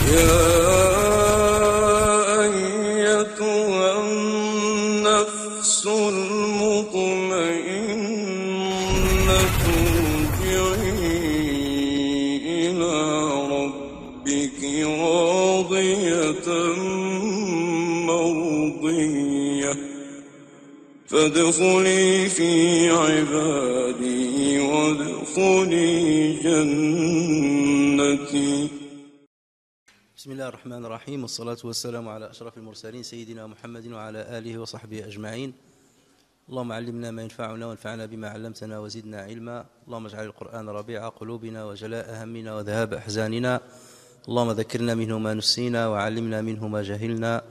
يا أيتها النفس المطمئنة ارجعي إلى ربك راضية مرضية فادخلي في عبادي وادخلي جنتي. بسم الله الرحمن الرحيم، والصلاة والسلام على أشرف المرسلين سيدنا محمد وعلى آله وصحبه أجمعين. اللهم علمنا ما ينفعنا وانفعنا بما علمتنا وزدنا علما. اللهم اجعل القرآن ربيع قلوبنا وجلاء همنا وذهاب أحزاننا. اللهم ذكرنا منه ما نسينا وعلمنا منه ما جهلنا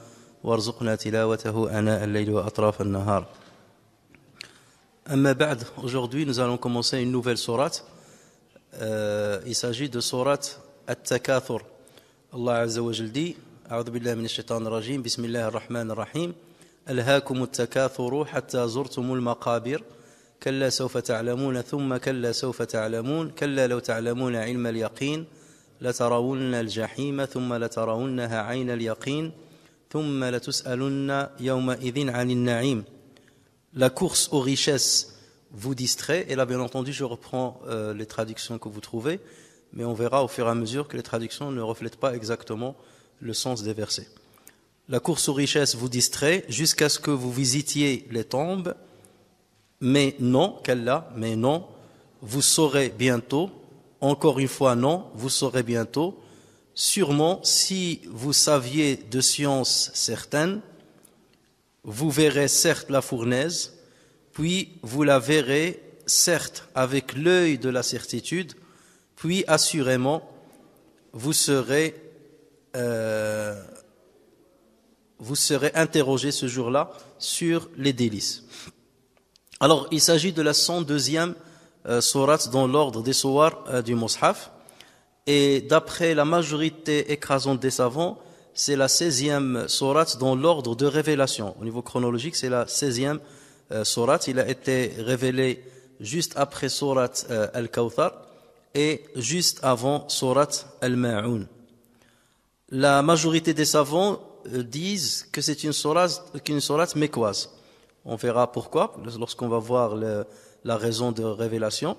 وارزقنا تلاوته آناء الليل وأطراف النهار. أما بعد, aujourd'hui nous allons commencer une nouvelle sourate. Il s'agit de sourate At-Takathur. Allah Azza wa Jal dit, أعوذ بالله من الشيطان الرجيم, بسم الله الرحمن الرحيم, ألهاكم التكاثر حتى زرتم المقابر كلا سوف تعلمون ثم كلا سوف تعلمون كلا لو تعلمون علم اليقين لترون الجحيم ثم لترونها عين اليقين ثم لتسألن يومئذ عن النعيم. La course aux richesses vous distrait, et là bien entendu je reprends les traductions que vous trouvez, mais on verra au fur et à mesure que les traductions ne reflètent pas exactement le sens des versets. La course aux richesses vous distrait jusqu'à ce que vous visitiez les tombes, mais non, qu'Allah, mais non, vous saurez bientôt, encore une fois non, vous saurez bientôt, sûrement si vous saviez de science certaine, vous verrez certes la fournaise, puis vous la verrez certes avec l'œil de la certitude, puis assurément vous serez interrogé ce jour-là sur les délices. Alors il s'agit de la 102e sourate dans l'ordre des sourates du Mus'haf, et d'après la majorité écrasante des savants, c'est la 16e sourate dans l'ordre de révélation. Au niveau chronologique, c'est la 16e sourate. Il a été révélé juste après sourate Al-Kawthar et juste avant sourate Al-Ma'un. La majorité des savants disent que c'est une sourate mécoise. On verra pourquoi lorsqu'on va voir la raison de révélation.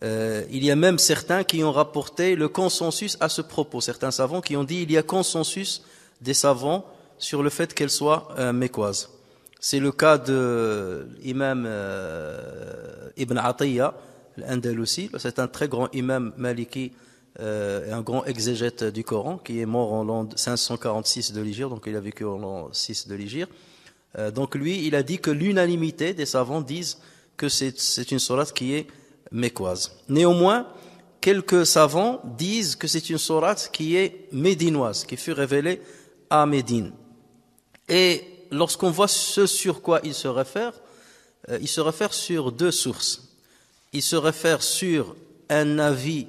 Il y a même certains qui ont rapporté le consensus à ce propos. Certains savants qui ont dit il y a consensus des savants sur le fait qu'elle soit mécoise. C'est le cas de l'imam Ibn Atiyya al-Andalusi. C'est un très grand imam maliki et un grand exégète du Coran qui est mort en l'an 546 de l'Hégire, donc il a vécu en l'an 6 de l'Hégire. Donc lui, il a dit que l'unanimité des savants disent que c'est une sourate qui est mécoise. Néanmoins, quelques savants disent que c'est une sourate qui est médinoise, qui fut révélée à Médine. Et lorsqu'on voit ce sur quoi il se réfère sur deux sources. Il se réfère sur un avis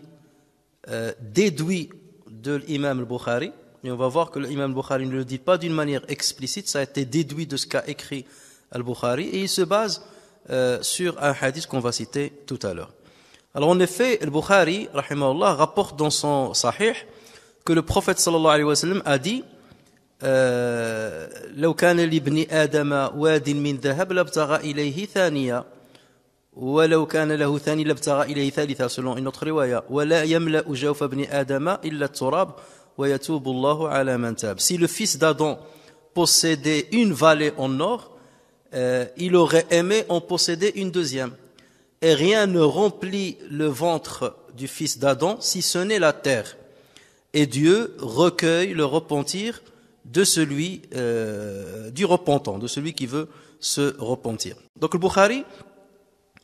déduit de l'imam al-Bukhari, et on va voir que l'imam al-Bukhari ne le dit pas d'une manière explicite, ça a été déduit de ce qu'a écrit al-Bukhari, et il se base sur un hadith qu'on va citer tout à l'heure. Alors en effet, al-Bukhari, rahimahullah, rapporte dans son sahih que le prophète sallallahu alayhi wa sallam a dit لو كان لابن آدم واد من ذهب لابتغى إليه ثانية ولو كان له ثاني لابتغى إليه ثالثة selon une autre riwaya ولا يملأ جوف ابن آدم إلا التراب ويتوب الله على من تاب. Si le fils d'Adam possédait une vallée en or, il aurait aimé en posséder une deuxième. Et rien ne remplit le ventre du fils d'Adam si ce n'est la terre. Et Dieu recueille le repentir de celui du repentant, de celui qui veut se repentir. Donc le Bukhari,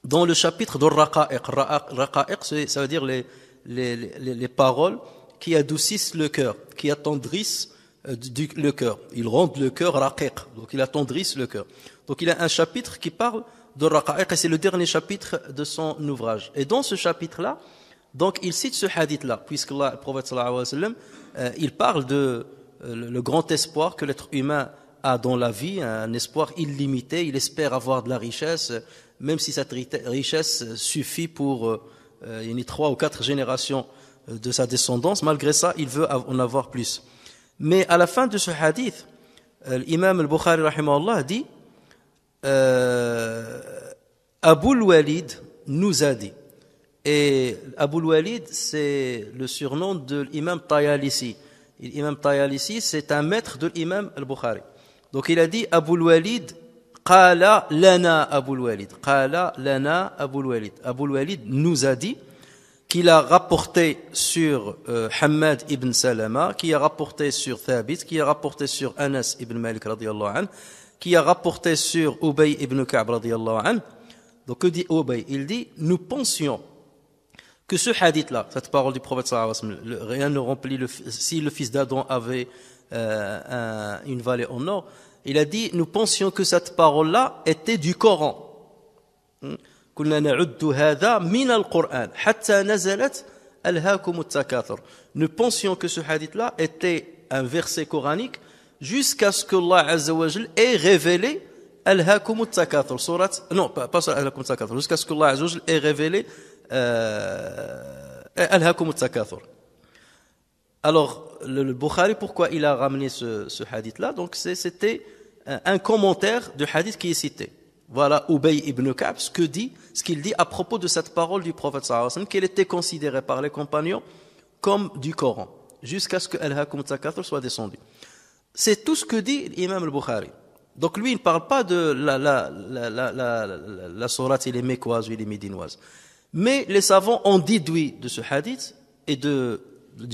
dans le chapitre de Raqa'iq, ça veut dire les paroles qui adoucissent le cœur, qui attendrissent le cœur. Ils rendent le cœur raqiq, donc ils attendrissent le cœur. Donc il a un chapitre qui parle de Raqa'iq, et c'est le dernier chapitre de son ouvrage. Et dans ce chapitre-là, donc il cite ce hadith-là, puisque le prophète sallallahu alayhi wa sallam, il parle de le grand espoir que l'être humain a dans la vie, un espoir illimité. Il espère avoir de la richesse, même si cette richesse suffit pour 3 ou 4 générations de sa descendance. Malgré ça, il veut en avoir plus. Mais à la fin de ce hadith, l'imam al-Bukhari rahimahullah dit Abu al-Walid nous a dit. Et Abu al-Walid, c'est le surnom de l'imam Tayalisi. L'imam Tayalisi, c'est un maître de l'imam al-Bukhari. Donc il a dit Abu al-Walid Qala lana Abu al-Walid. Qala lana Abu al-Walid. Abu al-Walid nous a dit qu'il a rapporté sur Hammad ibn Salama, qui a rapporté sur Thabit, qui a rapporté sur Anas ibn Malik radiyallahu anhu, qui a rapporté sur Ubay ibn Ka'b radiyallahu anhu. Donc que dit Ubay? Il dit nous pensions que ce hadith-là, cette parole du prophète sallallahu alayhi wa sallam, rien ne remplit si le fils d'Adam avait une vallée en or, il a dit nous pensions que cette parole-là était du Coran. كنا نعد هذا من القرآن حتى نزلت ألهاكم التكاثر. Nous pensions que ce hadith-là était un verset coranique jusqu'à ce que Allah Azza wa Jal ait révélé ألهاكم التكاثر. Non, pas sur ألهاكم التكاثر, jusqu'à ce que Allah Azza wa Jal ait révélé ألهاكم التكاثر. Alors, le Bukhari, pourquoi il a ramené ce hadith-là? Donc, c'était un commentaire du hadith qui est cité. Voilà Ubay ibn Ka'b, ce qu'il dit à propos de cette parole du prophète sallallahu alayhi wa sallam, qu'elle était considérée par les compagnons comme du Coran, jusqu'à ce que Al-Hakum Takathur soit descendu. C'est tout ce que dit l'imam al-Bukhari. Donc lui, il ne parle pas de la sourate, il est mécoise ou il est médinoise. Mais les savants ont déduit de ce hadith et du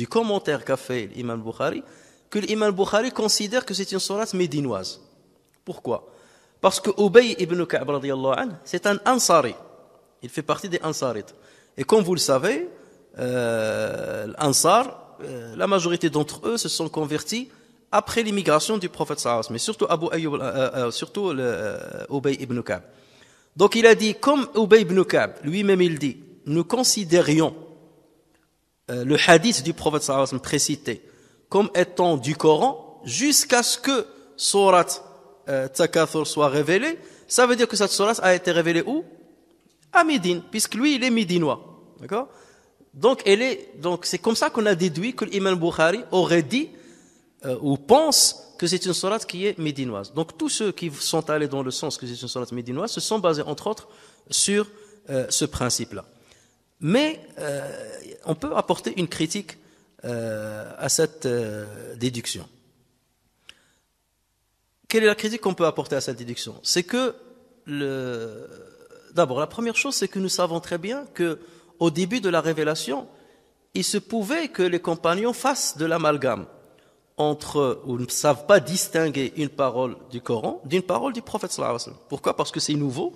commentaire qu'a fait l'imam al-Bukhari, que l'imam al-Bukhari considère que c'est une sourate médinoise. Pourquoi? Parce que Ubay ibn Ka'b radiyallahu anhu, c'est un Ansari. Il fait partie des Ansarites. Et comme vous le savez, l'Ansar, la majorité d'entre eux se sont convertis après l'immigration du prophète sallallahu alayhi wa sallam, mais surtout Ubay ibn Ka'b. Donc il a dit, comme Ubay ibn Ka'b, lui-même il dit, nous considérions le hadith du prophète sallallahu alayhi wa sallam précité comme étant du Coran jusqu'à ce que sourate Takathur soit révélé. Ça veut dire que cette sourate a été révélée où? À Médine, puisque lui il est médinois, d'accord? Donc c'est comme ça qu'on a déduit que l'imam Bukhari aurait dit ou pense que c'est une sourate qui est médinoise. Donc tous ceux qui sont allés dans le sens que c'est une sourate médinoise se sont basés entre autres sur ce principe-là. Mais on peut apporter une critique à cette déduction. Quelle est la critique qu'on peut apporter à cette déduction? C'est que, d'abord, la première chose, c'est que nous savons très bien que, au début de la révélation, il se pouvait que les compagnons fassent de l'amalgame entre, ou ne savent pas distinguer une parole du Coran d'une parole du prophète sallallahu alayhi wa sallam. Pourquoi? Parce que c'est nouveau,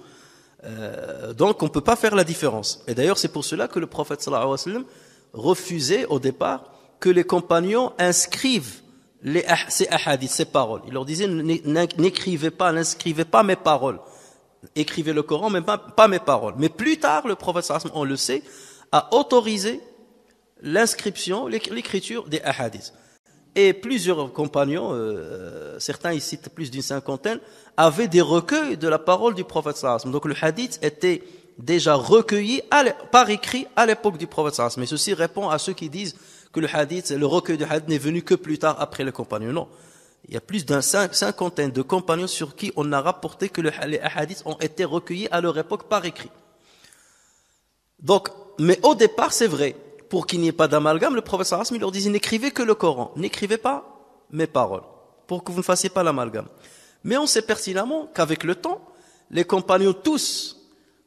donc on ne peut pas faire la différence. Et d'ailleurs, c'est pour cela que le prophète sallallahu alayhi wa sallam refusait au départ que les compagnons inscrivent ces ahadiths, ces paroles. Il leur disait, n'écrivez pas, n'inscrivez pas mes paroles. Écrivez le Coran, mais pas mes paroles. Mais plus tard, le prophète sallallahu alayhi wa sallam, on le sait, a autorisé l'inscription, l'écriture des ahadiths. Et plusieurs compagnons, certains ils citent plus d'une cinquantaine, avaient des recueils de la parole du prophète sallallahu alayhi wa sallam. Donc le hadith était déjà recueilli par écrit à l'époque du prophète sallallahu alayhi wa sallam. Mais ceci répond à ceux qui disent que le recueil de hadith n'est venu que plus tard après les compagnons. Non. Il y a plus d'une cinquantaine de compagnons sur qui on a rapporté que les hadiths ont été recueillis à leur époque par écrit. Donc, mais au départ, c'est vrai, pour qu'il n'y ait pas d'amalgame, le prophète sallallahu alayhi wa sallam leur disait, n'écrivez que le Coran, n'écrivez pas mes paroles, pour que vous ne fassiez pas l'amalgame. Mais on sait pertinemment qu'avec le temps, les compagnons tous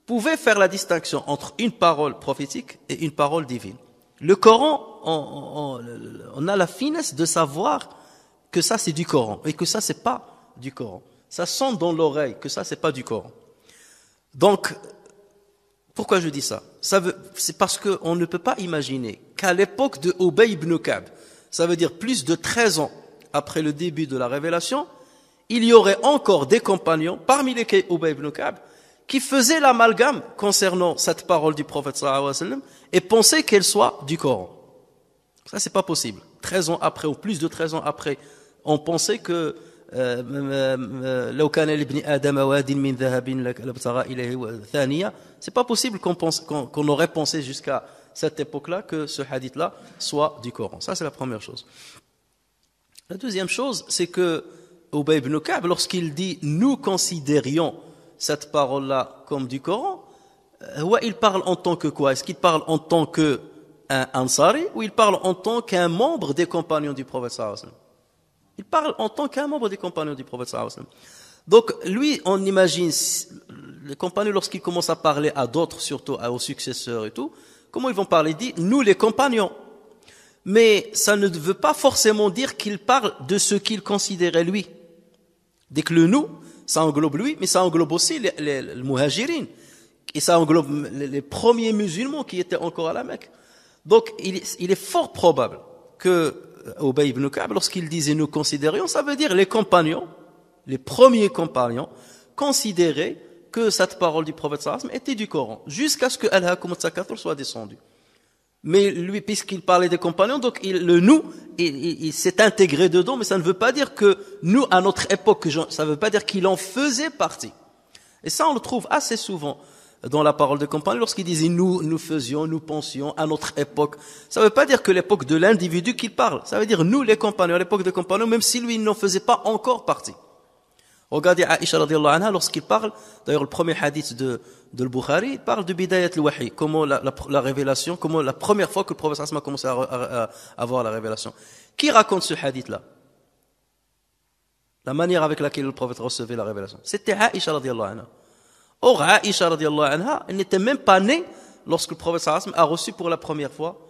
pouvaient faire la distinction entre une parole prophétique et une parole divine. Le Coran, on a la finesse de savoir que ça c'est du Coran et que ça c'est pas du Coran. Ça sent dans l'oreille que ça c'est pas du Coran. Donc, pourquoi je dis ça? C'est parce qu'on ne peut pas imaginer qu'à l'époque de Ubay ibn Ka'b, ça veut dire plus de 13 ans après le début de la révélation, il y aurait encore des compagnons, parmi lesquels Ubay ibn Ka'b, qui faisaient l'amalgame concernant cette parole du prophète sallallahu alayhi wa sallam et pensaient qu'elle soit du Coran. Ça, c'est pas possible. 13 ans après, ou plus de 13 ans après, on pensait que c'est pas possible qu'on aurait pensé jusqu'à cette époque-là, que ce hadith-là soit du Coran. Ça, c'est la première chose. La deuxième chose, c'est que Ubay ibn Ka'b, lorsqu'il dit « nous considérions cette parole-là comme du Coran », il parle en tant que quoi? Est-ce qu'il parle en tant qu'un Ansari ou il parle en tant qu'un membre des compagnons du prophète sallallahu alayhi wa sallam? Il parle en tant qu'un membre des compagnons du prophète sallallahu alayhi wa sallam. Donc, lui, on imagine, les compagnons, lorsqu'ils commencent à parler à d'autres, surtout aux successeurs et tout, comment ils vont parler? Il dit, nous les compagnons. Mais ça ne veut pas forcément dire qu'il parle de ce qu'il considérait lui. Dès que le nous, ça englobe lui, mais ça englobe aussi les muhajirines. Et ça englobe les premiers musulmans qui étaient encore à la Mecque. Donc, il est fort probable que Ubay ibn Ka'b, lorsqu'il disait nous considérions, ça veut dire les compagnons, les premiers compagnons, considéraient que cette parole du prophète sallallahu alayhi wa sallam était du Coran, jusqu'à ce que Al-Hakum al-Takathur soit descendu. Mais lui, puisqu'il parlait des compagnons, donc le nous, il s'est intégré dedans, mais ça ne veut pas dire que nous, à notre époque, ça ne veut pas dire qu'il en faisait partie. Et ça, on le trouve assez souvent dans la parole des compagnons, lorsqu'ils disaient nous faisions, nous pensions, à notre époque. Ça ne veut pas dire que l'époque de l'individu qu'il parle. Ça veut dire nous, les compagnons, à l'époque des compagnons, même si lui, il n'en faisait pas encore partie. Regardez Aïcha radiyallahu anha, lorsqu'il parle, d'ailleurs le premier hadith de Al-Bukhari, il parle de Bidayat al-Wahi, comment la révélation, comment la première fois que le prophète sallallahu alayhi wa sallam a commencé à avoir la révélation. Qui raconte ce hadith-là? La manière avec laquelle le prophète recevait la révélation. C'était Aïcha radiyallahu anha. Or, Aïcha radiyallahu anha, elle n'était même pas née lorsque le prophète sallallahu alayhi wa sallam a reçu pour la première fois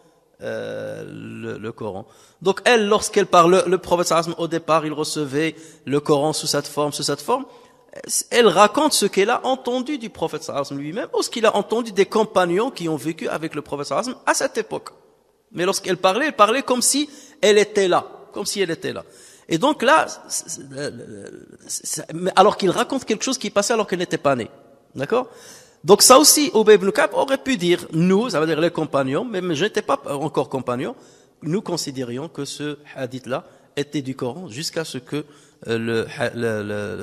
le Coran. Donc elle, lorsqu'elle parle, le prophète sallallahu alayhi wa sallam, au départ, il recevait le Coran sous cette forme, elle raconte ce qu'elle a entendu du prophète sallallahu alayhi wa sallam lui-même, ou ce qu'il a entendu des compagnons qui ont vécu avec le prophète sallallahu alayhi wa sallam à cette époque. Mais lorsqu'elle parlait, elle parlait comme si elle était là, Et donc là, alors qu'il raconte quelque chose qui passait alors qu'elle n'était pas née. D'accord? Donc ça aussi, Ubay ibn Ka'b aurait pu dire, nous, ça veut dire les compagnons, mais je n'étais pas encore compagnon, nous considérions que ce hadith-là était du Coran jusqu'à ce que le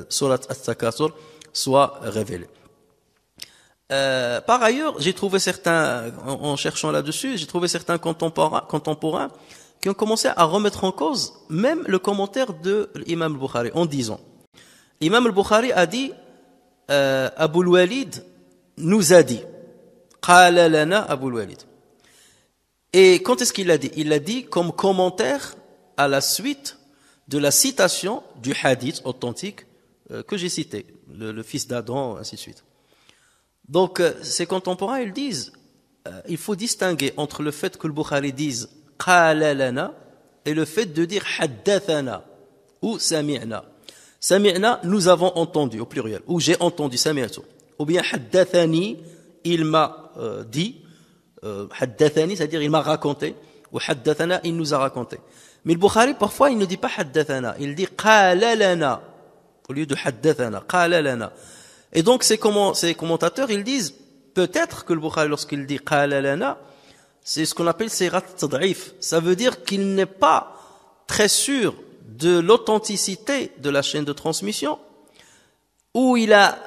Surat At-Takathur soit révélé. Par ailleurs, j'ai trouvé certains, en cherchant là-dessus, j'ai trouvé certains contemporains qui ont commencé à remettre en cause même le commentaire de l'imam al-Bukhari en disant, l'imam al-Bukhari a dit, Abu al-Walid nous a dit, qala lana Abu al-Walid. Et quand est-ce qu'il l'a dit? Il l'a dit comme commentaire à la suite de la citation du hadith authentique que j'ai cité, le fils d'Adam, ainsi de suite. Donc, ces contemporains, ils disent, il faut distinguer entre le fait que le Bukhari dise qala lana et le fait de dire haddathana ou sami'na. Sami'na, nous avons entendu au pluriel, ou j'ai entendu, sami'tu. Ou bien haddathani, il m'a dit, haddathani, c'est-à-dire il m'a raconté, ou haddathana, il nous a raconté. Mais le Bukhari, parfois, il ne dit pas haddathana, il dit qala lana, au lieu de haddathana, qala lana. Et donc, ces commentateurs, ils disent, peut-être que le Bukhari, lorsqu'il dit qala lana, c'est ce qu'on appelle sirat tad'if. Ça veut dire qu'il n'est pas très sûr de l'authenticité de la chaîne de transmission, ou il a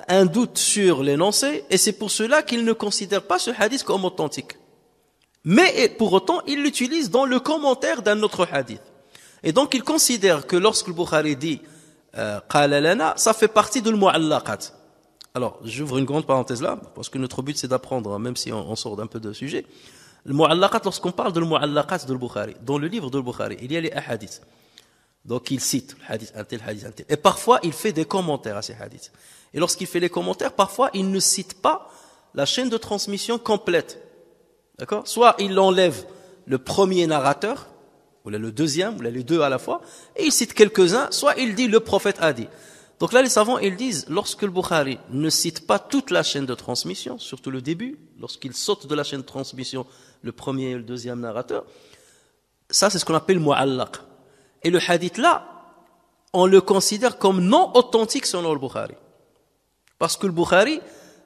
un doute sur l'énoncé, et c'est pour cela qu'il ne considère pas ce hadith comme authentique. Mais pour autant, il l'utilise dans le commentaire d'un autre hadith. Et donc, il considère que lorsque le Bukhari dit qala lana, ça fait partie de l'mu'allaqat. Alors, j'ouvre une grande parenthèse là, parce que notre but c'est d'apprendre, même si on sort d'un peu de sujet. Le mu'allaqat, lorsqu'on parle de l'mu'allaqat de Bukhari, dans le livre de Bukhari, il y a les hadiths. Donc, il cite le hadith, un tel hadith, un tel. Et parfois, il fait des commentaires à ces hadiths. Et lorsqu'il fait les commentaires, parfois, il ne cite pas la chaîne de transmission complète. D'accord? Soit il enlève le premier narrateur, ou le deuxième, ou les deux à la fois, et il cite quelques-uns, soit il dit le prophète a dit. Donc là, les savants, ils disent, lorsque le Bukhari ne cite pas toute la chaîne de transmission, surtout le début, lorsqu'il saute de la chaîne de transmission, le premier et le deuxième narrateur, ça, c'est ce qu'on appelle mu'allaq. Et le hadith là, on le considère comme non authentique selon le Bukhari. Parce que le Bukhari,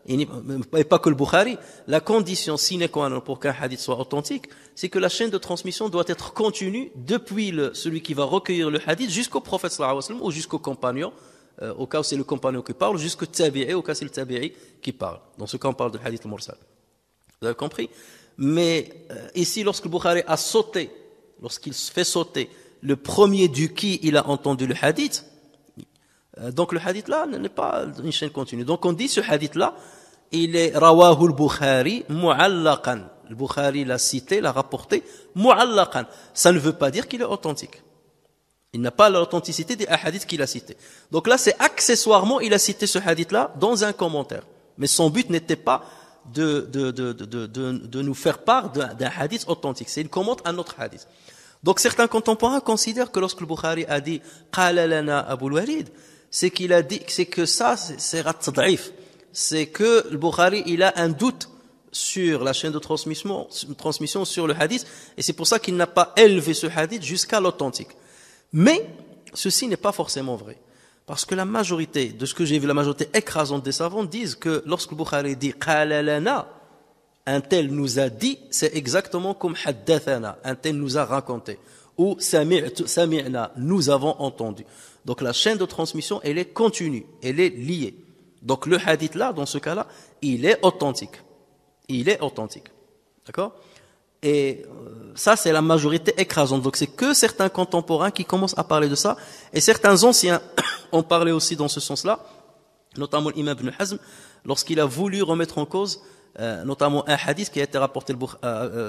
et pas que le Bukhari, la condition sine qua non pour qu'un hadith soit authentique, c'est que la chaîne de transmission doit être continue depuis celui qui va recueillir le hadith jusqu'au prophète sallallahu alayhi wa sallam ou jusqu'au compagnon, au cas où c'est le compagnon qui parle, jusqu'au tabi'i, au cas où c'est le tabi'i qui parle. Dans ce cas, on parle de hadith mursal. Vous avez compris? Mais ici, lorsque le Bukhari a sauté, lorsqu'il fait sauter le premier du qui il a entendu le hadith, donc le hadith là n'est pas une chaîne continue. Donc on dit ce hadith là, il est rawahu al-Bukhari mu'allaqan. Le Bukhari l'a cité, l'a rapporté mu'allaqan. Ça ne veut pas dire qu'il est authentique. Il n'a pas l'authenticité des hadiths qu'il a cités. Donc là, c'est accessoirement, il a cité ce hadith-là dans un commentaire. Mais son but n'était pas de nous faire part d'un hadith authentique. C'est il commente un autre hadith. Donc certains contemporains considèrent que lorsque le Bukhari a dit « Qala lana Abu al-Walid », c'est qu'il a dit, c'est que ça, c'est rat-tad'if. C'est que le Bukhari, il a un doute sur la chaîne de transmission sur le hadith, et c'est pour ça qu'il n'a pas élevé ce hadith jusqu'à l'authentique. Mais ceci n'est pas forcément vrai. Parce que la majorité, de ce que j'ai vu, la majorité écrasante des savants disent que lorsque le Bukhari dit « Qala lana », un tel nous a dit, c'est exactement comme « Haddathana », un tel nous a raconté. Ou « Sami'na », nous avons entendu. Donc la chaîne de transmission, elle est continue, elle est liée. Donc le hadith là, dans ce cas-là, il est authentique. Il est authentique. D'accord ? Et ça, c'est la majorité écrasante. Donc c'est que certains contemporains qui commencent à parler de ça. Et certains anciens ont parlé aussi dans ce sens-là, notamment l'imam Ibn Hazm, lorsqu'il a voulu remettre en cause notamment un hadith qui a été rapporté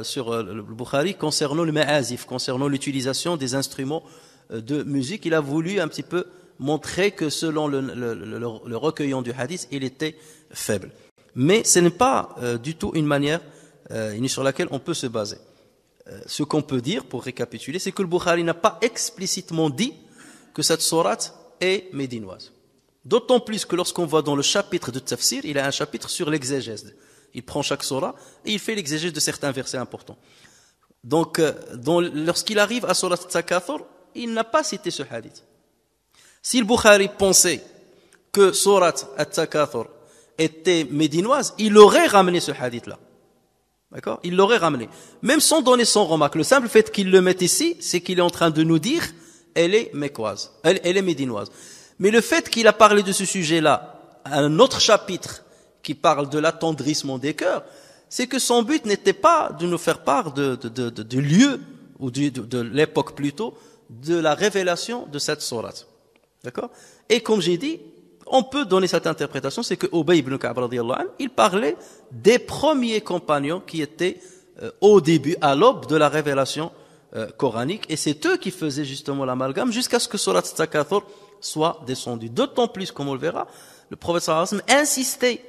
sur le Bukhari concernant le ma'azif, concernant l'utilisation des instruments de musique. Il a voulu un petit peu montrer que selon le recueillant du hadith, il était faible. Mais ce n'est pas du tout une manière sur laquelle on peut se baser. Ce qu'on peut dire, pour récapituler, c'est que le Bukhari n'a pas explicitement dit que cette sourate est médinoise. D'autant plus que lorsqu'on va dans le chapitre de Tafsir, il a un chapitre sur l'exégèse. Il prend chaque sourate et il fait l'exégèse de certains versets importants. Donc, lorsqu'il arrive à Surat Takathur, il n'a pas cité ce hadith. Si le Bukhari pensait que Surat At-Takathur était médinoise, il aurait ramené ce hadith-là. D'accord ? Il l'aurait ramené. Même sans donner son remarque. Le simple fait qu'il le mette ici, c'est qu'il est en train de nous dire, elle est mécoise. Elle est médinoise. Mais le fait qu'il a parlé de ce sujet-là, un autre chapitre qui parle de l'attendrissement des cœurs, c'est que son but n'était pas de nous faire part de lieu, ou de l'époque plutôt, de la révélation de cette sourate. D'accord ? Et comme j'ai dit, on peut donner cette interprétation, c'est que Ubay ibn Ka'b radiyallahu anhu, il parlait des premiers compagnons qui étaient au début, à l'aube de la révélation coranique, et c'est eux qui faisaient justement l'amalgame jusqu'à ce que Surat Takathur soit descendu. D'autant plus, comme on le verra, le prophète sallallahu alayhi wa sallam insistait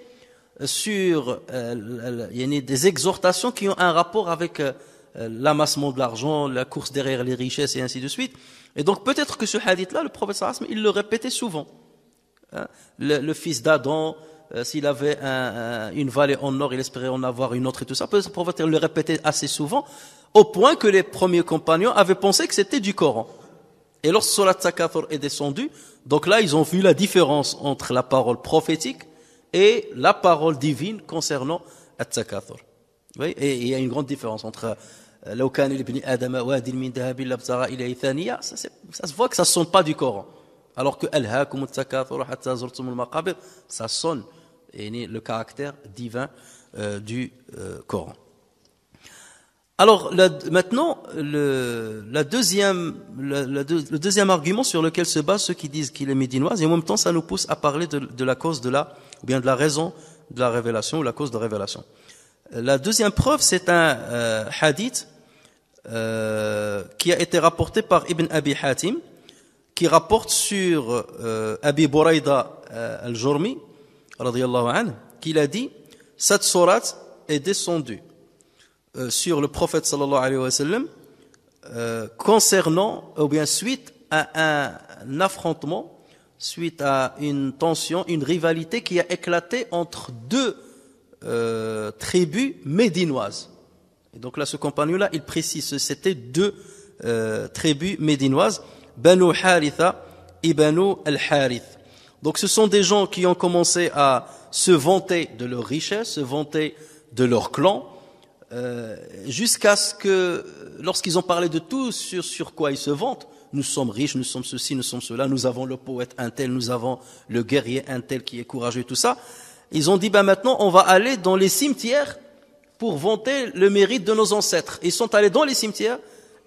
sur des exhortations qui ont un rapport avec l'amassement de l'argent, la course derrière les richesses et ainsi de suite. Et donc peut-être que ce hadith-là, le prophète sallallahu alayhi wa sallam, il le répétait souvent. Le fils d'Adam, s'il avait une vallée en or, il espérait en avoir une autre et tout ça. Peut-être le prophète le répétait assez souvent, au point que les premiers compagnons avaient pensé que c'était du Coran. Et lorsque Surat Takathur est descendu, donc là ils ont vu la différence entre la parole prophétique et la parole divine concernant At-Takathur. Oui, et il y a une grande différence entre لو كان لابن آدم واد من ذهب لابتغى إليه ثانية, ça se voit que ça sonne pas du Coran. Alors que ألهاكم التكاثر حتى زرتم المقابر, ça sonne le caractère divin du Coran. Alors maintenant, le deuxième argument sur lequel se basent ceux qui disent qu'il est médinoise, et en même temps ça nous pousse à parler de la cause ou bien de la raison de la révélation ou la cause de révélation. La deuxième preuve, c'est un hadith qui a été rapporté par Ibn Abi Hatim, qui rapporte sur Abi Buraida al-Jurmi, radiyallahu anhu, qu'il a dit, cette sourate est descendue sur le prophète sallallahu alayhi wa sallam concernant, ou bien suite à un affrontement, suite à une tension, une rivalité qui a éclaté entre deux tribus médinoises. Et donc là, ce compagnon-là, il précise, c'était deux tribus médinoises, Banu Haritha et Banu al-Harith. Donc ce sont des gens qui ont commencé à se vanter de leur richesse, se vanter de leur clan, jusqu'à ce que, lorsqu'ils ont parlé de tout sur quoi ils se vantent, nous sommes riches, nous sommes ceci, nous sommes cela, nous avons le poète un tel, nous avons le guerrier un tel qui est courageux, tout ça. Ils ont dit, maintenant, on va aller dans les cimetières pour vanter le mérite de nos ancêtres. Ils sont allés dans les cimetières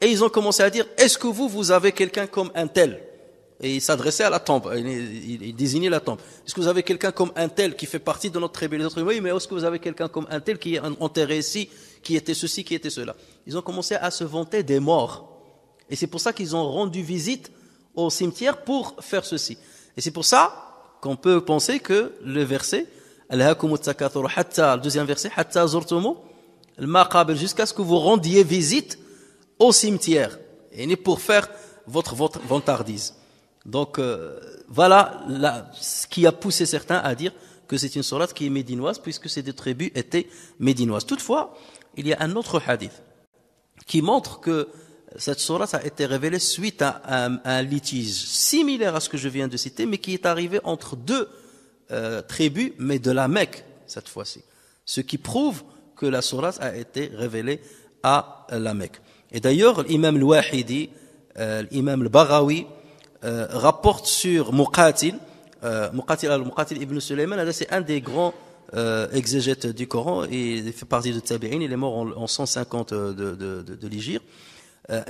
et ils ont commencé à dire, est-ce que vous avez quelqu'un comme un tel? Et ils s'adressaient à la tombe, ils désignaient la tombe. Est-ce que vous avez quelqu'un comme un tel qui fait partie de notre tribu? Les autres, oui, mais est-ce que vous avez quelqu'un comme un tel qui est enterré ici, qui était ceci, qui était cela? Ils ont commencé à se vanter des morts. Et c'est pour ça qu'ils ont rendu visite au cimetière pour faire ceci. Et c'est pour ça qu'on peut penser que le verset, le deuxième verset, jusqu'à ce que vous rendiez visite au cimetière, et pour faire votre vantardise. Donc voilà ce qui a poussé certains à dire que c'est une sourate qui est médinoise, puisque ces deux tribus étaient médinoises. Toutefois, il y a un autre hadith qui montre que cette sourate a été révélée suite à un litige similaire à ce que je viens de citer, mais qui est arrivé entre deux tribus, mais de la Mecque cette fois-ci. Ce qui prouve que la sourate a été révélée à la Mecque. Et d'ailleurs, l'imam al-Wahidi, l'imam al-Baghawi, rapporte sur Muqatil ibn Sulayman, c'est un des grands exégètes du Coran, et il fait partie de Tabi'in, il est mort en 150 de l'Hégire.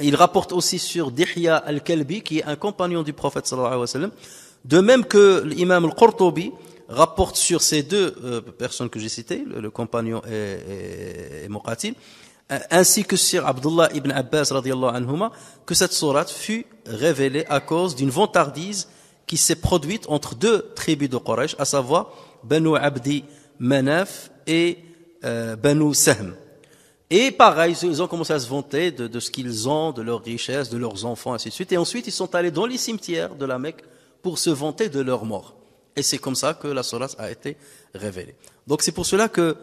Il rapporte aussi sur Dihya al-Kalbi, qui est un compagnon du prophète sallallahu alayhi wa sallam, de même que l'imam al-Qurtubi rapporte sur ces deux personnes que j'ai citées, le compagnon et Muqatil, ainsi que sur Abdullah ibn Abbas radiyallahu anhuma, que cette sourate fut révélée à cause d'une vantardise qui s'est produite entre deux tribus de Quraysh, à savoir Banu Abdi Manaf et Banu Sahm. Et pareil, ils ont commencé à se vanter de ce qu'ils ont, de leurs richesses, de leurs enfants, ainsi de suite. Et ensuite, ils sont allés dans les cimetières de la Mecque pour se vanter de leurs morts. Et c'est comme ça que la sourate a été révélée. Donc c'est pour cela que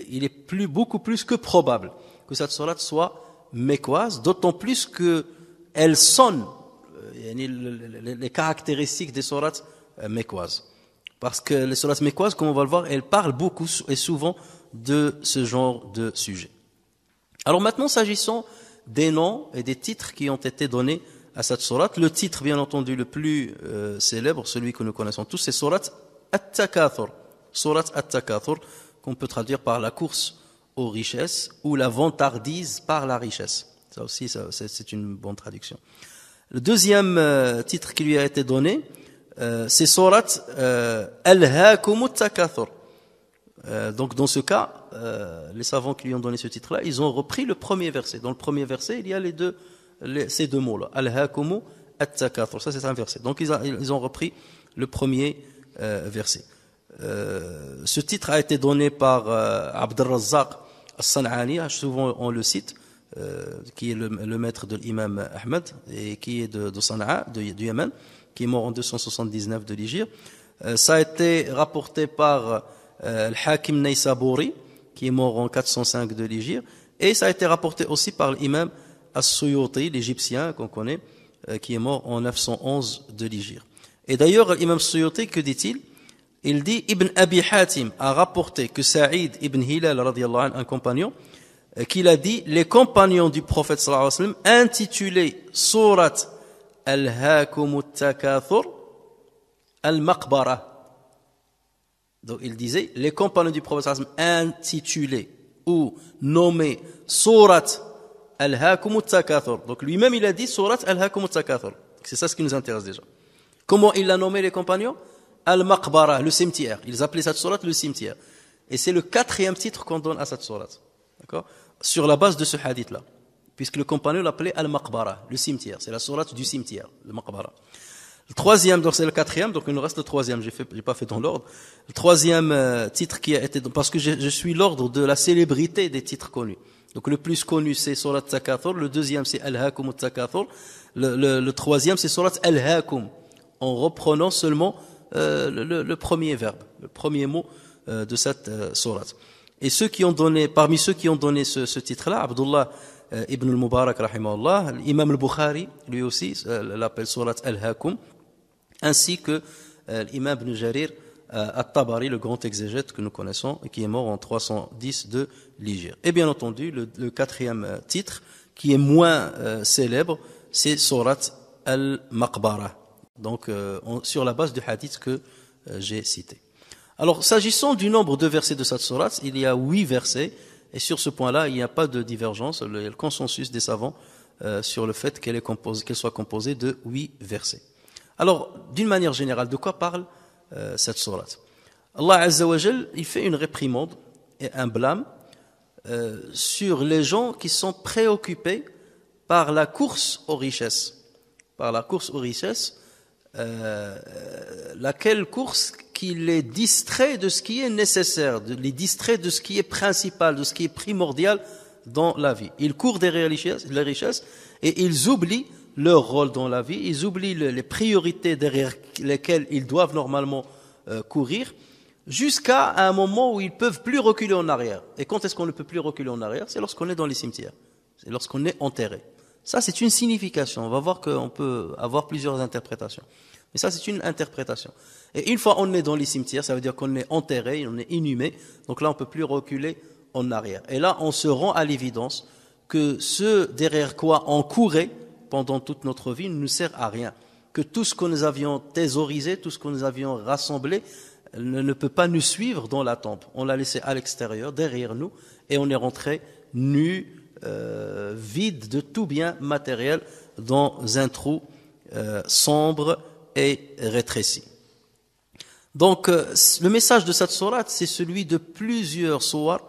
il est beaucoup plus que probable que cette sourate soit mécoise, d'autant plus que elle sonne les caractéristiques des sourates mécoises. Parce que les sourates mécoises, comme on va le voir, elles parlent beaucoup et souvent de ce genre de sujet. Alors maintenant, s'agissant des noms et des titres qui ont été donnés à cette sourate, le titre bien entendu le plus célèbre, celui que nous connaissons tous, c'est sourate At-Takathur. Sourate At-Takathur, qu'on peut traduire par la course aux richesses ou la vantardise par la richesse. Ça aussi, c'est une bonne traduction. Le deuxième titre qui lui a été donné, c'est sourate Alhaakumut Takathur. Donc dans ce cas, les savants qui lui ont donné ce titre-là, ils ont repris le premier verset. Dans le premier verset, il y a ces deux mots-là, Alhaakumu at-takathur. Ça, c'est un verset. Donc ils ont repris le premier verset. Ce titre a été donné par Abd al-Razzaq al-San'ani, souvent on le cite, qui est le maître de l'imam Ahmed et qui est de Sana'a, du Yémen, qui est mort en 279 de l'Hégire. Ça a été rapporté par Al-Hakim Naysaburi, qui est mort en 405 de l'Hégire, et ça a été rapporté aussi par l'imam As-Suyuti, l'Égyptien qu'on connaît, qui est mort en 911 de l'Hégire. Et d'ailleurs, l'imam As-Suyuti, que dit-il? Il dit, Ibn Abi Hatim a rapporté que Saïd ibn Hilal, radiyallahu anhu, un compagnon, qu'il a dit, les compagnons du prophète sallallahu alayhi wa sallam intitulaient Surat Al-Hakumut Takathur Al-Maqbara. Donc il disait, les compagnons du prophète sallallahu alayhi wa sallam intitulaient ou nommaient Surat Al-Hakumut Takathur. Donc lui-même il a dit Surat Al-Hakumut Takathur. C'est ça ce qui nous intéresse déjà. Comment il a nommé les compagnons? Al-Maqbara, le cimetière. Ils appelaient cette sourate le cimetière. Et c'est le 4e titre qu'on donne à cette sourate. D'accord? Sur la base de ce hadith-là. Puisque le compagnon l'appelait Al-Maqbara, le cimetière. C'est la sourate du cimetière, le Maqbara. Le 3e, donc c'est le 4e, donc il nous reste le 3e. J'ai pas fait dans l'ordre. Le 3e titre qui a été, parce que je suis l'ordre de la célébrité des titres connus. Donc le plus connu c'est Surat Takathur, le 2e c'est Al-Hakum Takathur, le 3e c'est Surat Al-Hakum, en reprenant seulement le premier verbe, le premier mot de cette sourate. Et parmi ceux qui ont donné ce titre-là, Abdullah ibn al-Mubarak rahimahullah, l'imam al-Bukhari, lui aussi l'appelle Surat Al-Hakum, ainsi que l'imam ibn Jarir At-Tabari, le grand exégète que nous connaissons, et qui est mort en 310 de l'Hégire. Et bien entendu, le 4e titre, qui est moins célèbre, c'est Surat Al-Maqbara. Donc, sur la base du hadith que j'ai cité. Alors, s'agissant du nombre de versets de cette sourate, il y a 8 versets, et sur ce point-là, il n'y a pas de divergence, il y a le consensus des savants sur le fait qu'elle soit composée de 8 versets. Alors, d'une manière générale, de quoi parle cette sourate? Allah Azza wa Jal, il fait une réprimande et un blâme sur les gens qui sont préoccupés par la course aux richesses. Par la course aux richesses, laquelle course qui les distrait de ce qui est nécessaire, les distrait de ce qui est principal, de ce qui est primordial dans la vie. Ils courent derrière les richesses et ils oublient leur rôle dans la vie, ils oublient les priorités derrière lesquelles ils doivent normalement courir, jusqu'à un moment où ils peuvent plus reculer en arrière. Et quand est-ce qu'on ne peut plus reculer en arrière? C'est lorsqu'on est dans les cimetières, c'est lorsqu'on est enterré. Ça, c'est une signification. On va voir qu'on peut avoir plusieurs interprétations. Mais ça, c'est une interprétation. Et une fois on est dans les cimetières, ça veut dire qu'on est enterré, on est inhumé. Donc là, on ne peut plus reculer en arrière. Et là, on se rend à l'évidence que ce derrière quoi on courait pendant toute notre vie ne nous sert à rien. Que tout ce que nous avions thésaurisé, tout ce que nous avions rassemblé, ne peut pas nous suivre dans la tombe. On l'a laissé à l'extérieur, derrière nous, et on est rentré nu, vide de tout bien matériel dans un trou sombre et rétréci. Donc, le message de cette sourate, c'est celui de plusieurs sourates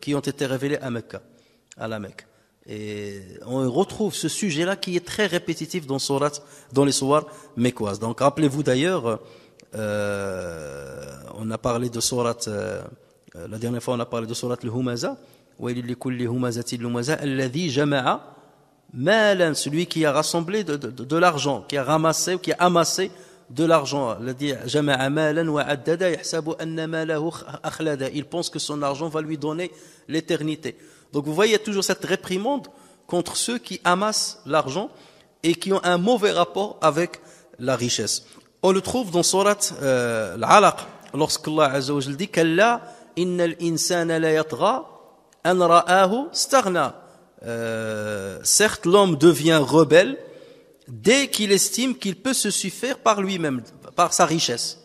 qui ont été révélées à Mecca, à la Mecque. Et on retrouve ce sujet-là qui est très répétitif dans les sourates mécoises. Donc, rappelez-vous d'ailleurs, on a parlé de sourate, la dernière fois on a parlé de sourate al-Humaza, celui qui a rassemblé de l'argent, qui a ramassé ou qui a amassé de l'argent. Il pense que son argent va lui donner l'éternité. Donc vous voyez, il y a toujours cette réprimande contre ceux qui amassent l'argent et qui ont un mauvais rapport avec la richesse. On le trouve dans sourate Al-Alaq, lorsqu'Allah Azza wa Jalla dit Kalla innal insana la yatgha an ra'ahu staghna. Certes, l'homme devient rebelle dès qu'il estime qu'il peut se suffire par lui-même, par sa richesse.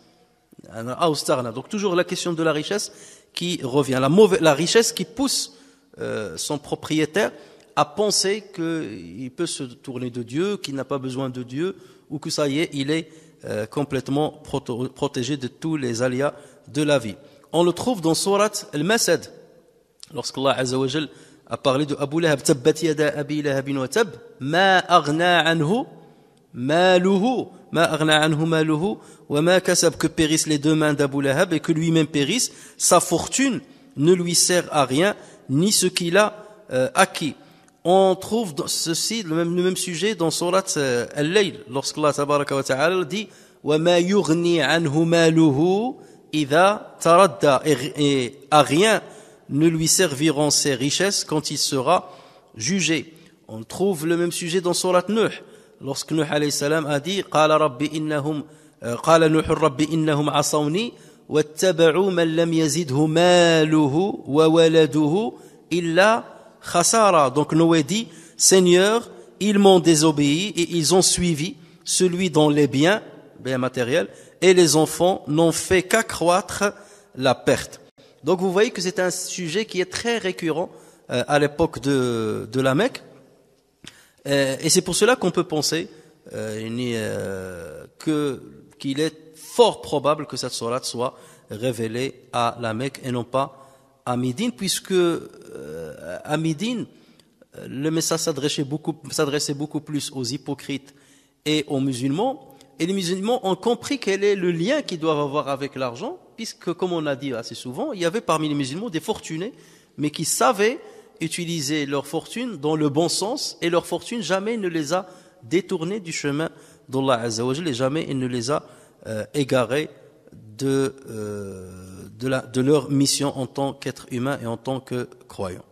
Donc toujours la question de la richesse qui revient, la richesse qui pousse son propriétaire à penser qu'il peut se tourner de Dieu, qu'il n'a pas besoin de Dieu, ou que ça y est, il est complètement protégé de tous les aléas de la vie. On le trouve dans sourate Al-Masad, lorsqu'Allah Azza wa Jal a parlé de Abu Lahab, tabbat yada abi lahabin wa tab, ma aghna anhu maluhu, wa ma kasab, que périssent les deux mains d'Abu Lahab et que lui-même périsse, sa fortune ne lui sert à rien, ni ce qu'il a acquis. On trouve ceci, le même sujet dans sourate Al-Layl, lorsqu'Allah tabaraka wa ta'ala dit wa ma yughni anhu maluhu idha taradda, et à rien ne lui serviront ses richesses quand il sera jugé. On trouve le même sujet dans sourate Nuh, lorsque Nuh alayhi salam a dit qala Nuh rabbi innahum asawni wattaba'u man lam yazidhu maluhu wa waladuhu illa khasara. Donc Noé dit, Seigneur, ils m'ont désobéi et ils ont suivi celui dont les biens matériels et les enfants n'ont fait qu'accroître la perte. Donc vous voyez que c'est un sujet qui est très récurrent à l'époque de la Mecque, et c'est pour cela qu'on peut penser qu'il est fort probable que cette sourate soit révélée à la Mecque et non pas à Médine, puisque à Médine, le message s'adressait beaucoup plus aux hypocrites et aux musulmans, et les musulmans ont compris quel est le lien qu'ils doivent avoir avec l'argent, puisque, comme on a dit assez souvent, il y avait parmi les musulmans des fortunés, mais qui savaient utiliser leur fortune dans le bon sens, et leur fortune jamais ne les a détournés du chemin d'Allah Azza wa Jalla, et jamais il ne les a égarés de leur mission en tant qu'être humain et en tant que croyant.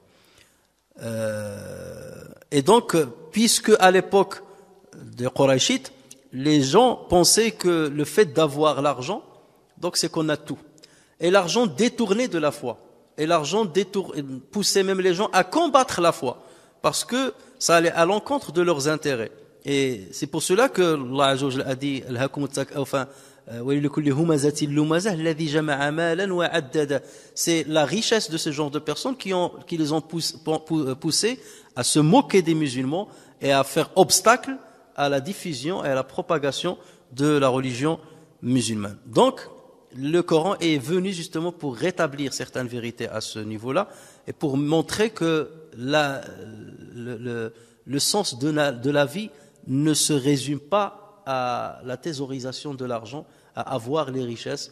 Et donc, puisque à l'époque des Qurayshites, les gens pensaient que le fait d'avoir l'argent, donc c'est qu'on a tout. Et l'argent détournait de la foi. Et l'argent poussait même les gens à combattre la foi, parce que ça allait à l'encontre de leurs intérêts. Et c'est pour cela que Allah a dit C'est la richesse de ce genre de personnes qui les ont poussés à se moquer des musulmans et à faire obstacle à la diffusion et à la propagation de la religion musulmane. Donc, le Coran est venu justement pour rétablir certaines vérités à ce niveau-là et pour montrer que le sens de la vie ne se résume pas à la thésaurisation de l'argent, à avoir les richesses,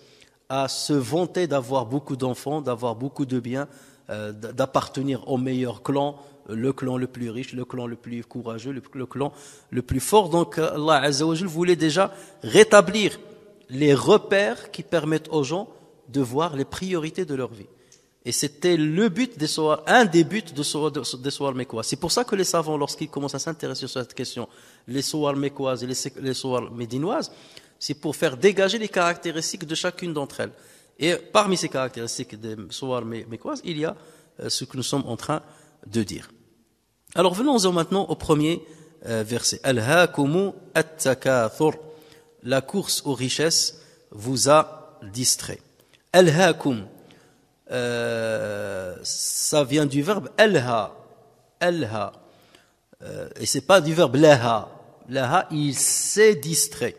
à se vanter d'avoir beaucoup d'enfants, d'avoir beaucoup de biens, d'appartenir au meilleur clan, le clan le plus riche, le clan le plus courageux, le clan le plus fort. Donc Allah Azza wa Jal voulait déjà rétablir les repères qui permettent aux gens de voir les priorités de leur vie. Et c'était le but des soirs, un des buts des soirs mécoises. C'est pour ça que les savants, lorsqu'ils commencent à s'intéresser sur cette question, les soirs mécoises et les soirs médinoises, c'est pour faire dégager les caractéristiques de chacune d'entre elles. Et parmi ces caractéristiques des soirs mécoises, il y a ce que nous sommes en train de dire. Alors venons-en maintenant au premier verset. Alhaakumu at-takathur. La course aux richesses vous a distrait. Alhaakum. Ça vient du verbe alha. Alha. Et c'est pas du verbe laha. Laha, il s'est distrait.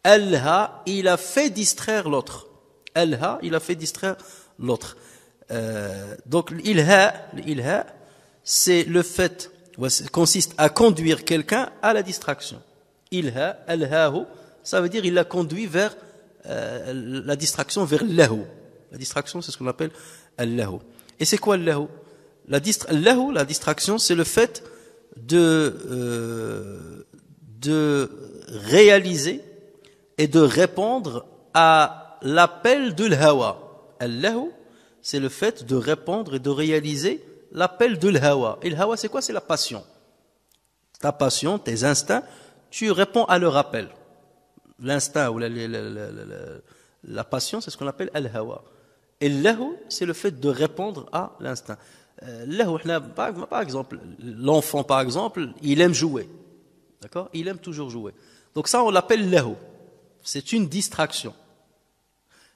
Alha, il a fait distraire l'autre. Alha, il a fait distraire l'autre. Donc l'ilha, c'est le fait, consiste à conduire quelqu'un à la distraction. Ilha, alhahu, ça veut dire il l'a conduit vers la distraction, vers l'lahu. La distraction, c'est ce qu'on appelle al-lahu. Et c'est quoi al-lahu? La distraction, c'est le fait de réaliser et de répondre à l'appel de l'hawa. Al-lahu, c'est le fait de répondre et de réaliser l'appel de l'hawa. Et l'hawa, c'est quoi? C'est la passion. Ta passion, tes instincts, tu réponds à leur appel. L'instinct ou la passion, c'est ce qu'on appelle al-hawa. Et l'lahu, c'est le fait de répondre à l'instinct. Par exemple, l'enfant, par exemple, il aime jouer. D'accord? Il aime toujours jouer. Donc ça, on l'appelle lahu. C'est une distraction.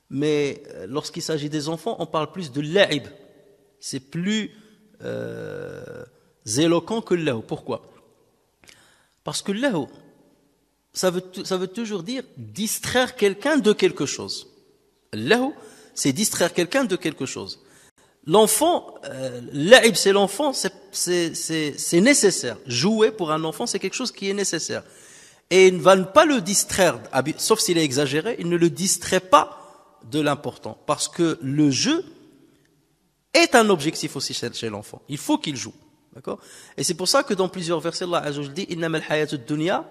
Mais lorsqu'il s'agit des enfants, on parle plus de la'ib. C'est plus éloquent que lahu. Pourquoi? Parce que lahu, ça veut toujours dire distraire quelqu'un de quelque chose. Lahu, c'est distraire quelqu'un de quelque chose. L'enfant, la'ib, c'est l'enfant, c'est nécessaire. Jouer pour un enfant, c'est quelque chose qui est nécessaire. Et il ne va pas le distraire, sauf s'il est exagéré, il ne le distrait pas de l'important. Parce que le jeu est un objectif aussi chez l'enfant. Il faut qu'il joue. D'accord? Et c'est pour ça que dans plusieurs versets, Allah Azza wa Jalla dit Innamal hayatud dunya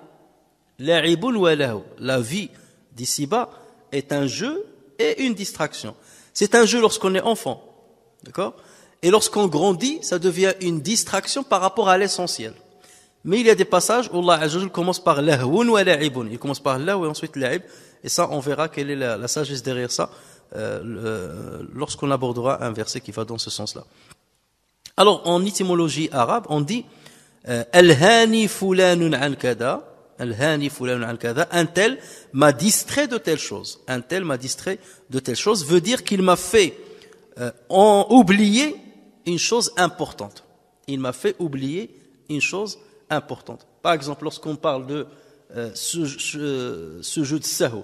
la'ibun wa lahu. La vie d'ici-bas est un jeu et une distraction. C'est un jeu lorsqu'on est enfant. D'accord? Et lorsqu'on grandit, ça devient une distraction par rapport à l'essentiel. Mais il y a des passages où Allah Azza wa Jalla commence par lahwun wa la'ibun. Il commence par lahu et ensuite la'ib. Et ça, on verra quelle est la sagesse derrière ça lorsqu'on abordera un verset qui va dans ce sens-là. Alors, en étymologie arabe, on dit Al-hani fulanun an kada. Al-hani fulanun an kada. Un tel m'a distrait de telle chose. Un tel m'a distrait de telle chose veut dire qu'il m'a fait oublier une chose importante. Il m'a fait oublier une chose importante. Par exemple, lorsqu'on parle de ce jeu de sahu,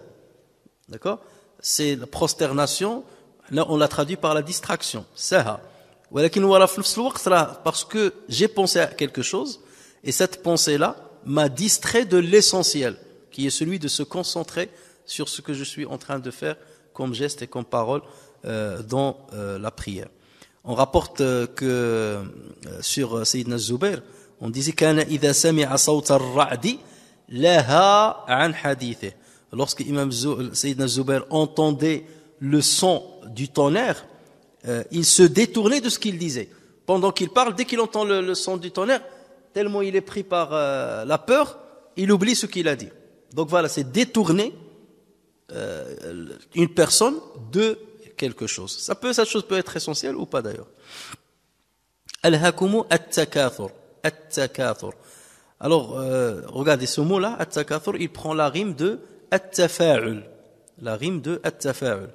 d'accord? C'est la prosternation, là on l'a traduit par la distraction, saha. Parce que j'ai pensé à quelque chose, et cette pensée-là m'a distrait de l'essentiel, qui est celui de se concentrer sur ce que je suis en train de faire comme geste et comme parole dans la prière. On rapporte que sur Sayyidina Zubair, on disait kana idha sami'a sawta ar-ra'di laha an hadithih. Lorsque Imam Sayyidina Zubair entendait le son du tonnerre, il se détournait de ce qu'il disait. Pendant qu'il parle, dès qu'il entend le son du tonnerre, tellement il est pris par la peur, il oublie ce qu'il a dit. Donc voilà, c'est détourner une personne de quelque chose. Cette chose peut être essentielle ou pas d'ailleurs. Al-hakumu at-takathur. At-takathur. Alors, regardez ce mot-là, at-takathur, il prend la rime de at-tafa'ul. la rime de at-tafa'ul.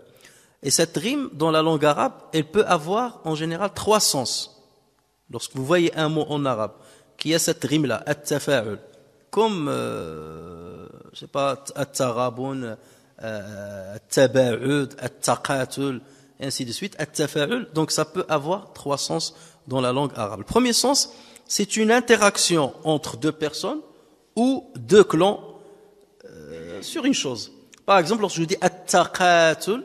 Et cette rime, dans la langue arabe, elle peut avoir en général 3 sens. Lorsque vous voyez un mot en arabe qui a cette rime-là, at-tafa'ul, comme, je sais pas, at-tarabun, at-taba'ud, at-taqatul, et ainsi de suite, at-tafa'ul, donc ça peut avoir 3 sens dans la langue arabe. Le premier sens, c'est une interaction entre 2 personnes ou 2 clans sur une chose. Par exemple, lorsque je dis at-taqatul,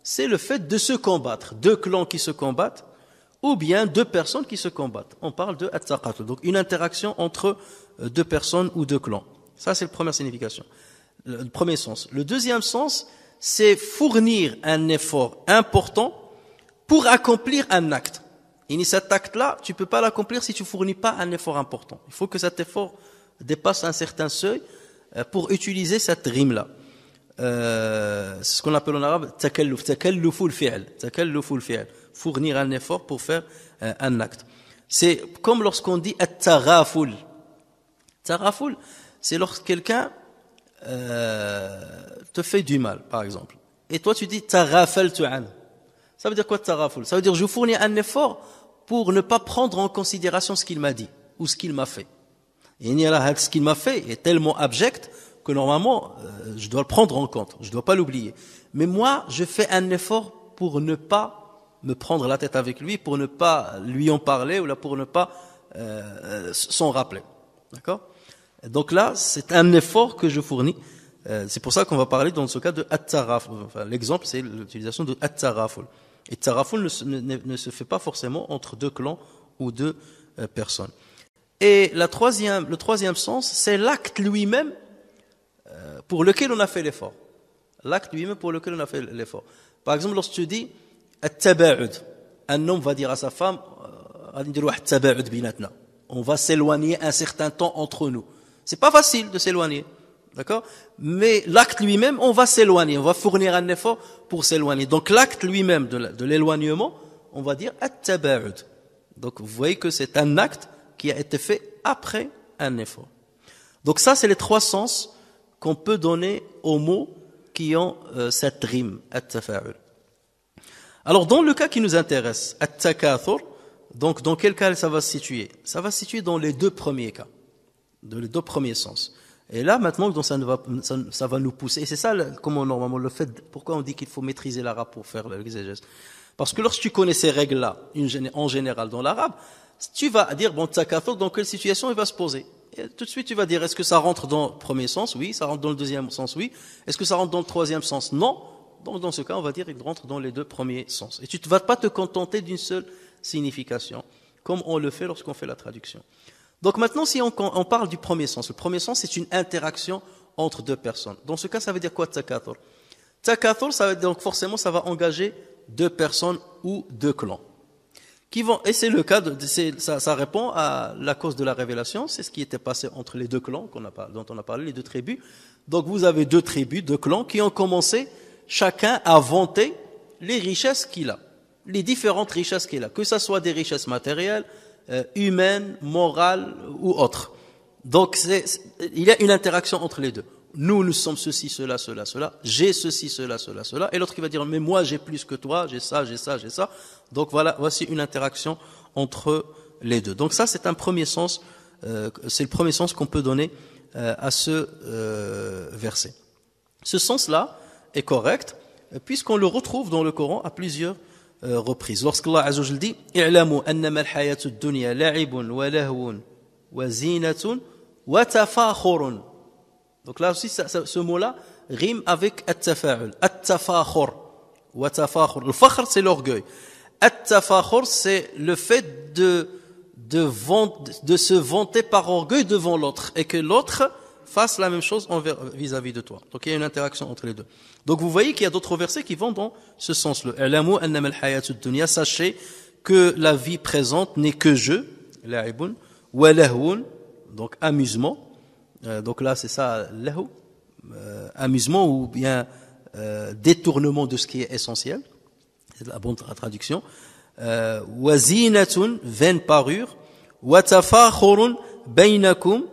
c'est le fait de se combattre, 2 clans qui se combattent, ou bien 2 personnes qui se combattent. On parle de at-taqatul, donc une interaction entre 2 personnes ou 2 clans. Ça, c'est la première signification, le premier sens. Le deuxième sens, c'est fournir un effort important pour accomplir un acte. Et cet acte-là, tu ne peux pas l'accomplir si tu ne fournis pas un effort important. Il faut que cet effort dépasse un certain seuil pour utiliser cette rime-là. C'est ce qu'on appelle en arabe takalluful fi'l, fournir un effort pour faire un acte. C'est comme lorsqu'on dit at-taghaful. Taghaful, c'est lorsque quelqu'un te fait du mal, par exemple. Et toi tu dis taghafaltu an. Ça veut dire quoi taghaful? Ça veut dire je fournis un effort pour ne pas prendre en considération ce qu'il m'a dit ou ce qu'il m'a fait. Et ce qu'il m'a fait est tellement abject que normalement, je dois le prendre en compte, je ne dois pas l'oublier. Mais moi, je fais un effort pour ne pas me prendre la tête avec lui, pour ne pas lui en parler, ou là pour ne pas s'en rappeler. D'accord? Donc là, c'est un effort que je fournis. C'est pour ça qu'on va parler dans ce cas de at-taraful. Enfin, l'exemple, c'est l'utilisation de at-taraful. Et taraful ne se fait pas forcément entre 2 clans ou 2 personnes. Et le troisième sens, c'est l'acte lui-même pour lequel on a fait l'effort. L'acte lui-même pour lequel on a fait l'effort. Par exemple, lorsque tu dis at-taba'ud, un homme va dire à sa femme on va s'éloigner un certain temps entre nous. C'est pas facile de s'éloigner, d'accord? Mais l'acte lui-même, on va s'éloigner, on va fournir un effort pour s'éloigner. Donc l'acte lui-même de l'éloignement, on va dire at-taba'ud. Donc vous voyez que c'est un acte qui a été fait après un effort. Donc ça, c'est les 3 sens qu'on peut donner aux mots qui ont cette rime, at-tafa'ul. Alors, dans le cas qui nous intéresse, at-takathur, donc dans quel cas ça va se situer? Ça va se situer dans les 2 premiers cas, dans les 2 premiers sens. Et là, maintenant, donc, ça va nous pousser. Et c'est ça, comment normalement le fait, pourquoi on dit qu'il faut maîtriser l'arabe pour faire l'exégèse. Parce que lorsque tu connais ces règles-là, en général dans l'arabe, tu vas dire, bon, takathur, dans quelle situation il va se poser? Et tout de suite, tu vas dire, est-ce que ça rentre dans le premier sens? Oui. Ça rentre dans le deuxième sens? Oui. Est-ce que ça rentre dans le troisième sens? Non. Donc, dans ce cas, on va dire qu'il rentre dans les 2 premiers sens. Et tu ne vas pas te contenter d'une seule signification, comme on le fait lorsqu'on fait la traduction. Donc maintenant, si on parle du premier sens, le premier sens, c'est une interaction entre 2 personnes. Dans ce cas, ça veut dire quoi, takathur? Takathur, ça veut dire, donc forcément, ça va engager 2 personnes ou 2 clans. Et c'est le cas, ça répond à la cause de la révélation, c'est ce qui était passé entre les 2 clans dont on a parlé, les 2 tribus. Donc vous avez 2 tribus, 2 clans qui ont commencé chacun à vanter les richesses qu'il a, les différentes richesses qu'il a, que ce soit des richesses matérielles, humaines, morales ou autres. Donc il y a une interaction entre les 2. Nous sommes ceci, cela, cela, cela. J'ai ceci, cela, cela, cela. Et l'autre qui va dire, mais moi j'ai plus que toi, j'ai ça, j'ai ça, j'ai ça. Donc voici une interaction entre les 2. Donc ça c'est un premier sens, c'est le premier sens qu'on peut donner à ce verset. Ce sens-là est correct puisqu'on le retrouve dans le Coran à plusieurs reprises. Lorsqu'Allah Azza wa Jalla dit i'lamu annama al-hayatu ad-dunya la'ibun wa lahwun wa zinatun wa tafakhurun. Donc là aussi ce mot-là rime avec at-tafa'ul, at-tafakhur wa tafakhur. Le fakhr c'est l'orgueil. At-tafakhur c'est le fait de se vanter par orgueil devant l'autre et que l'autre fasse la même chose vis-à-vis de toi. Donc il y a une interaction entre les 2. Donc vous voyez qu'il y a d'autres versets qui vont dans ce sens-là. I'lamu annama al-hayatu ad-dunya, sachez que la vie présente n'est que jeu, la'ibun, wa lahwun, donc amusement. Donc là c'est ça, lahu, amusement ou bien détournement de ce qui est essentiel. C'est la bonne traduction. Wa zinatun, vaine parure, wa tafakhurun bainakum,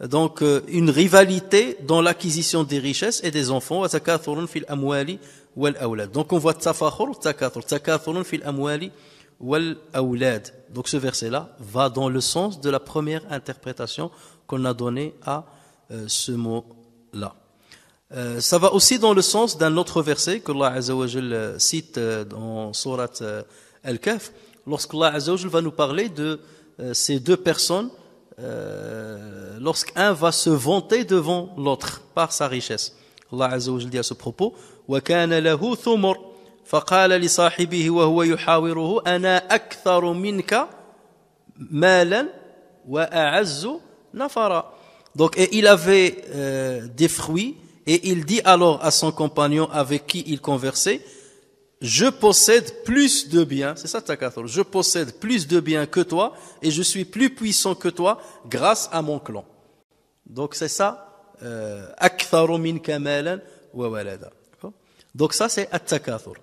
donc une rivalité dans l'acquisition des richesses et des enfants. وَتَكَاثُرٌ فِي الْأَمْوَالِ وَالْأَوْلَادِ. Donc on voit tafakhur, takathur fil amwali wal awlad. Donc ce verset-là va dans le sens de la première interprétation qu'on a donnée à ce mot-là. Ça va aussi dans le sens d'un autre verset que Allah Azza wa Jal cite dans sourate Al-Kahf, lorsqu'Allah Azza wa Jal va nous parler de ces deux personnes, lorsqu'un va se vanter devant l'autre par sa richesse. Allah Azza wa Jal dit à ce propos: وَكَانَ لَهُ ثُمُرٌ فَقَالَ لِصَاحِبِهِ وَهُوَ يُحَاوِرُهُ أَنَا أَكْثَرُ مِنْكَ مَالًا وَأَعَزُّ نَفَرًا. Donc, et il avait des fruits, et il dit alors à son compagnon avec qui il conversait: je possède plus de biens, c'est ça takathur, je possède plus de biens que toi, et je suis plus puissant que toi grâce à mon clan. Donc c'est ça, aktharu minka malan wa walada. Donc ça c'est at-takathur.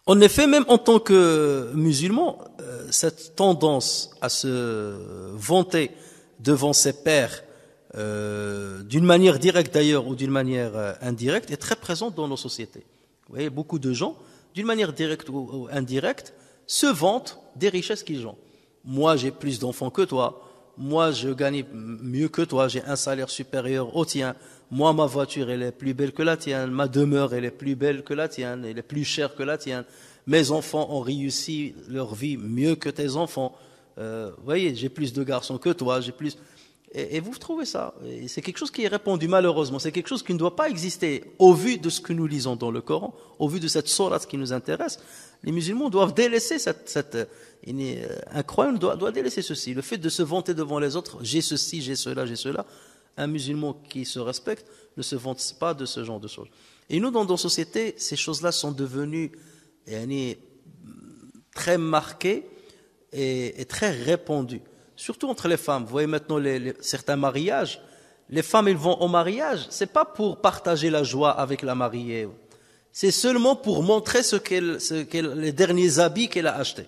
En effet, même en tant que musulman, cette tendance à se vanter devant ses pairs, d'une manière directe d'ailleurs ou d'une manière indirecte, est très présente dans nos sociétés. Vous voyez, beaucoup de gens, d'une manière directe ou indirecte, se vantent des richesses qu'ils ont. Moi, j'ai plus d'enfants que toi. Moi, je gagne mieux que toi. J'ai un salaire supérieur au tien. Moi, ma voiture, elle est plus belle que la tienne. Ma demeure, elle est plus belle que la tienne. Elle est plus chère que la tienne. Mes enfants ont réussi leur vie mieux que tes enfants. Vous voyez, j'ai plus de garçons que toi. J'ai plus... Et vous trouvez ça, et c'est quelque chose qui est répandu malheureusement, c'est quelque chose qui ne doit pas exister au vu de ce que nous lisons dans le Coran, au vu de cette sourate qui nous intéresse. Les musulmans doivent délaisser un croyant doit délaisser ceci, le fait de se vanter devant les autres, j'ai ceci, j'ai cela, j'ai cela. Un musulman qui se respecte ne se vante pas de ce genre de choses. Et nous, dans nos sociétés, ces choses-là sont devenues très marquées et très répandues. Surtout entre les femmes. Vous voyez maintenant certains mariages. Les femmes, elles vont au mariage. C'est pas pour partager la joie avec la mariée. C'est seulement pour montrer les derniers habits qu'elle a achetés.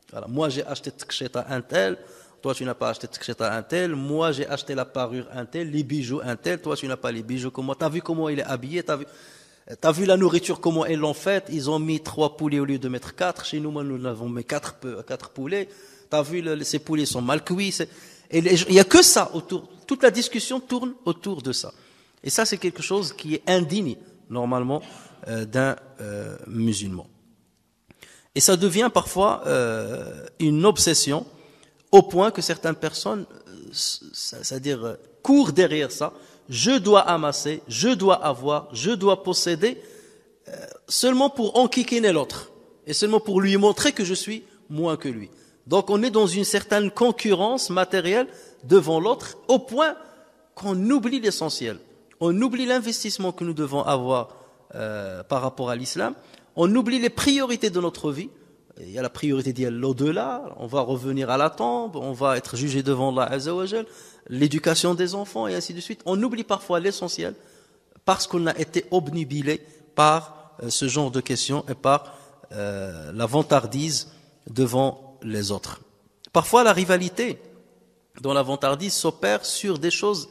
Voilà. Moi, j'ai acheté tcheta un tel. Toi, tu n'as pas acheté tcheta un tel. Moi, j'ai acheté la parure un tel, les bijoux un tel. Toi, tu n'as pas les bijoux comme moi. T'as vu comment il est habillé? T'as vu la nourriture, comment ils l'ont faite? Ils ont mis 3 poulets au lieu de mettre 4. Chez nous, nous avons mis 4 poulets. T'as vu, ces poulets sont mal cuits. Et il n'y a que ça autour. Toute la discussion tourne autour de ça. Et ça, c'est quelque chose qui est indigne, normalement, d'un musulman. Et ça devient parfois une obsession, au point que certaines personnes, c'est-à-dire, courent derrière ça. Je dois amasser, je dois avoir, je dois posséder, seulement pour enquiquiner l'autre. Et seulement pour lui montrer que je suis moins que lui. Donc on est dans une certaine concurrence matérielle devant l'autre, au point qu'on oublie l'essentiel. On oublie l'investissement que nous devons avoir par rapport à l'islam. On oublie les priorités de notre vie. Il y a la priorité d'y aller l'au-delà. On va revenir à la tombe. On va être jugé devant Allah Azza wa Jal. L'éducation des enfants et ainsi de suite. On oublie parfois l'essentiel parce qu'on a été obnubilé par ce genre de questions et par la vantardise devant les autres. Parfois, la rivalité dans la vantardise s'opère sur des choses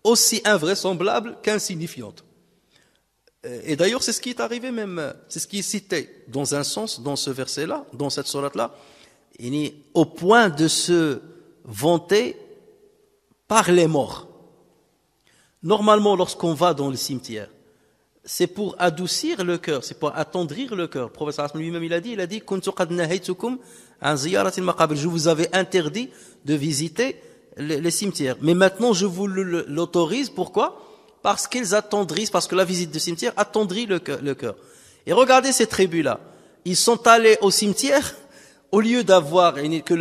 aussi invraisemblables qu'insignifiantes. Et d'ailleurs, c'est ce qui est arrivé même, c'est ce qui est cité dans un sens, dans ce verset-là, dans cette sourate-là, au point de se vanter par les morts. Normalement, lorsqu'on va dans le cimetière, c'est pour adoucir le cœur, c'est pour attendrir le cœur. Le prophète lui-même, il a dit, je vous avais interdit de visiter les cimetières. Mais maintenant, je vous l'autorise. Pourquoi? Parce qu'ils attendrissent, parce que la visite du cimetière attendrit le cœur. Et regardez ces tribus-là. Ils sont allés au cimetière, au lieu d'avoir que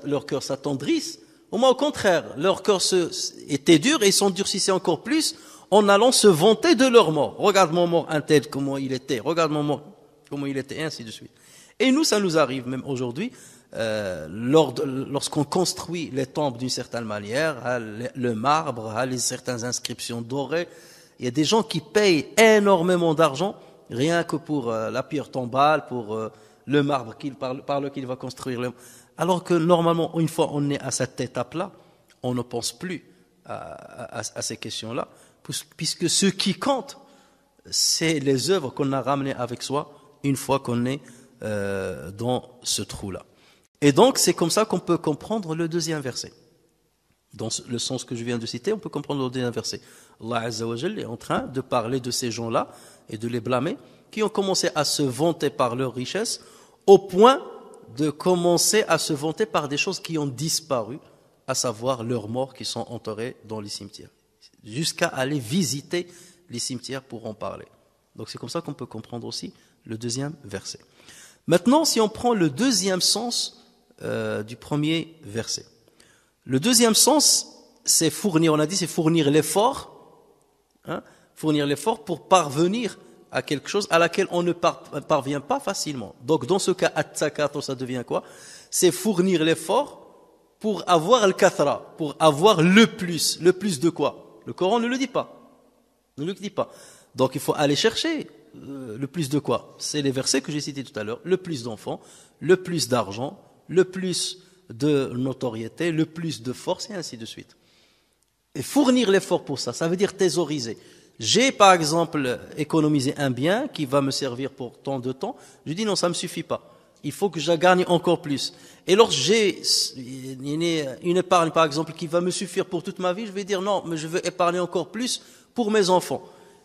leur cœur s'attendrisse, au moins au contraire, leur cœur était dur et ils s'endurcissaient encore plus en allant se vanter de leur mort. Regarde mon mort un tel, comment il était. Regarde mon mort, comment il était, et ainsi de suite. Et nous, ça nous arrive même aujourd'hui, lorsqu'on construit les temples d'une certaine manière, le marbre, les certaines inscriptions dorées. Il y a des gens qui payent énormément d'argent, rien que pour la pierre tombale, pour le marbre par lequel il va construire. Alors que normalement, une fois on est à cette étape-là, on ne pense plus à ces questions-là, puisque ce qui compte, c'est les œuvres qu'on a ramenées avec soi une fois qu'on est dans ce trou-là. Et donc, c'est comme ça qu'on peut comprendre le deuxième verset. Dans le sens que je viens de citer, on peut comprendre le deuxième verset. Allah Azza wa Jalla est en train de parler de ces gens-là et de les blâmer, qui ont commencé à se vanter par leur richesse, au point de commencer à se vanter par des choses qui ont disparu, à savoir leurs morts qui sont enterrés dans les cimetières, jusqu'à aller visiter les cimetières pour en parler. Donc c'est comme ça qu'on peut comprendre aussi le deuxième verset. Maintenant, si on prend le deuxième sens du premier verset, le deuxième sens, c'est fournir, on a dit, c'est fournir l'effort, fournir l'effort pour parvenir à quelque chose à laquelle on ne parvient pas facilement. Donc dans ce cas, at-takathur, ça devient quoi? C'est fournir l'effort pour avoir le kathra, pour avoir le plus de quoi? Le Coran ne le dit pas. Ne le dit pas. Donc il faut aller chercher le plus de quoi? C'est les versets que j'ai cités tout à l'heure. Le plus d'enfants, le plus d'argent, le plus de notoriété, le plus de force, et ainsi de suite. Et fournir l'effort pour ça, ça veut dire thésauriser. J'ai par exemple économisé un bien qui va me servir pour tant de temps. Je dis non, ça ne me suffit pas. Il faut que je gagne encore plus. Et lorsque j'ai une épargne par exemple qui va me suffire pour toute ma vie, je vais dire non, mais je veux épargner encore plus pour mes enfants.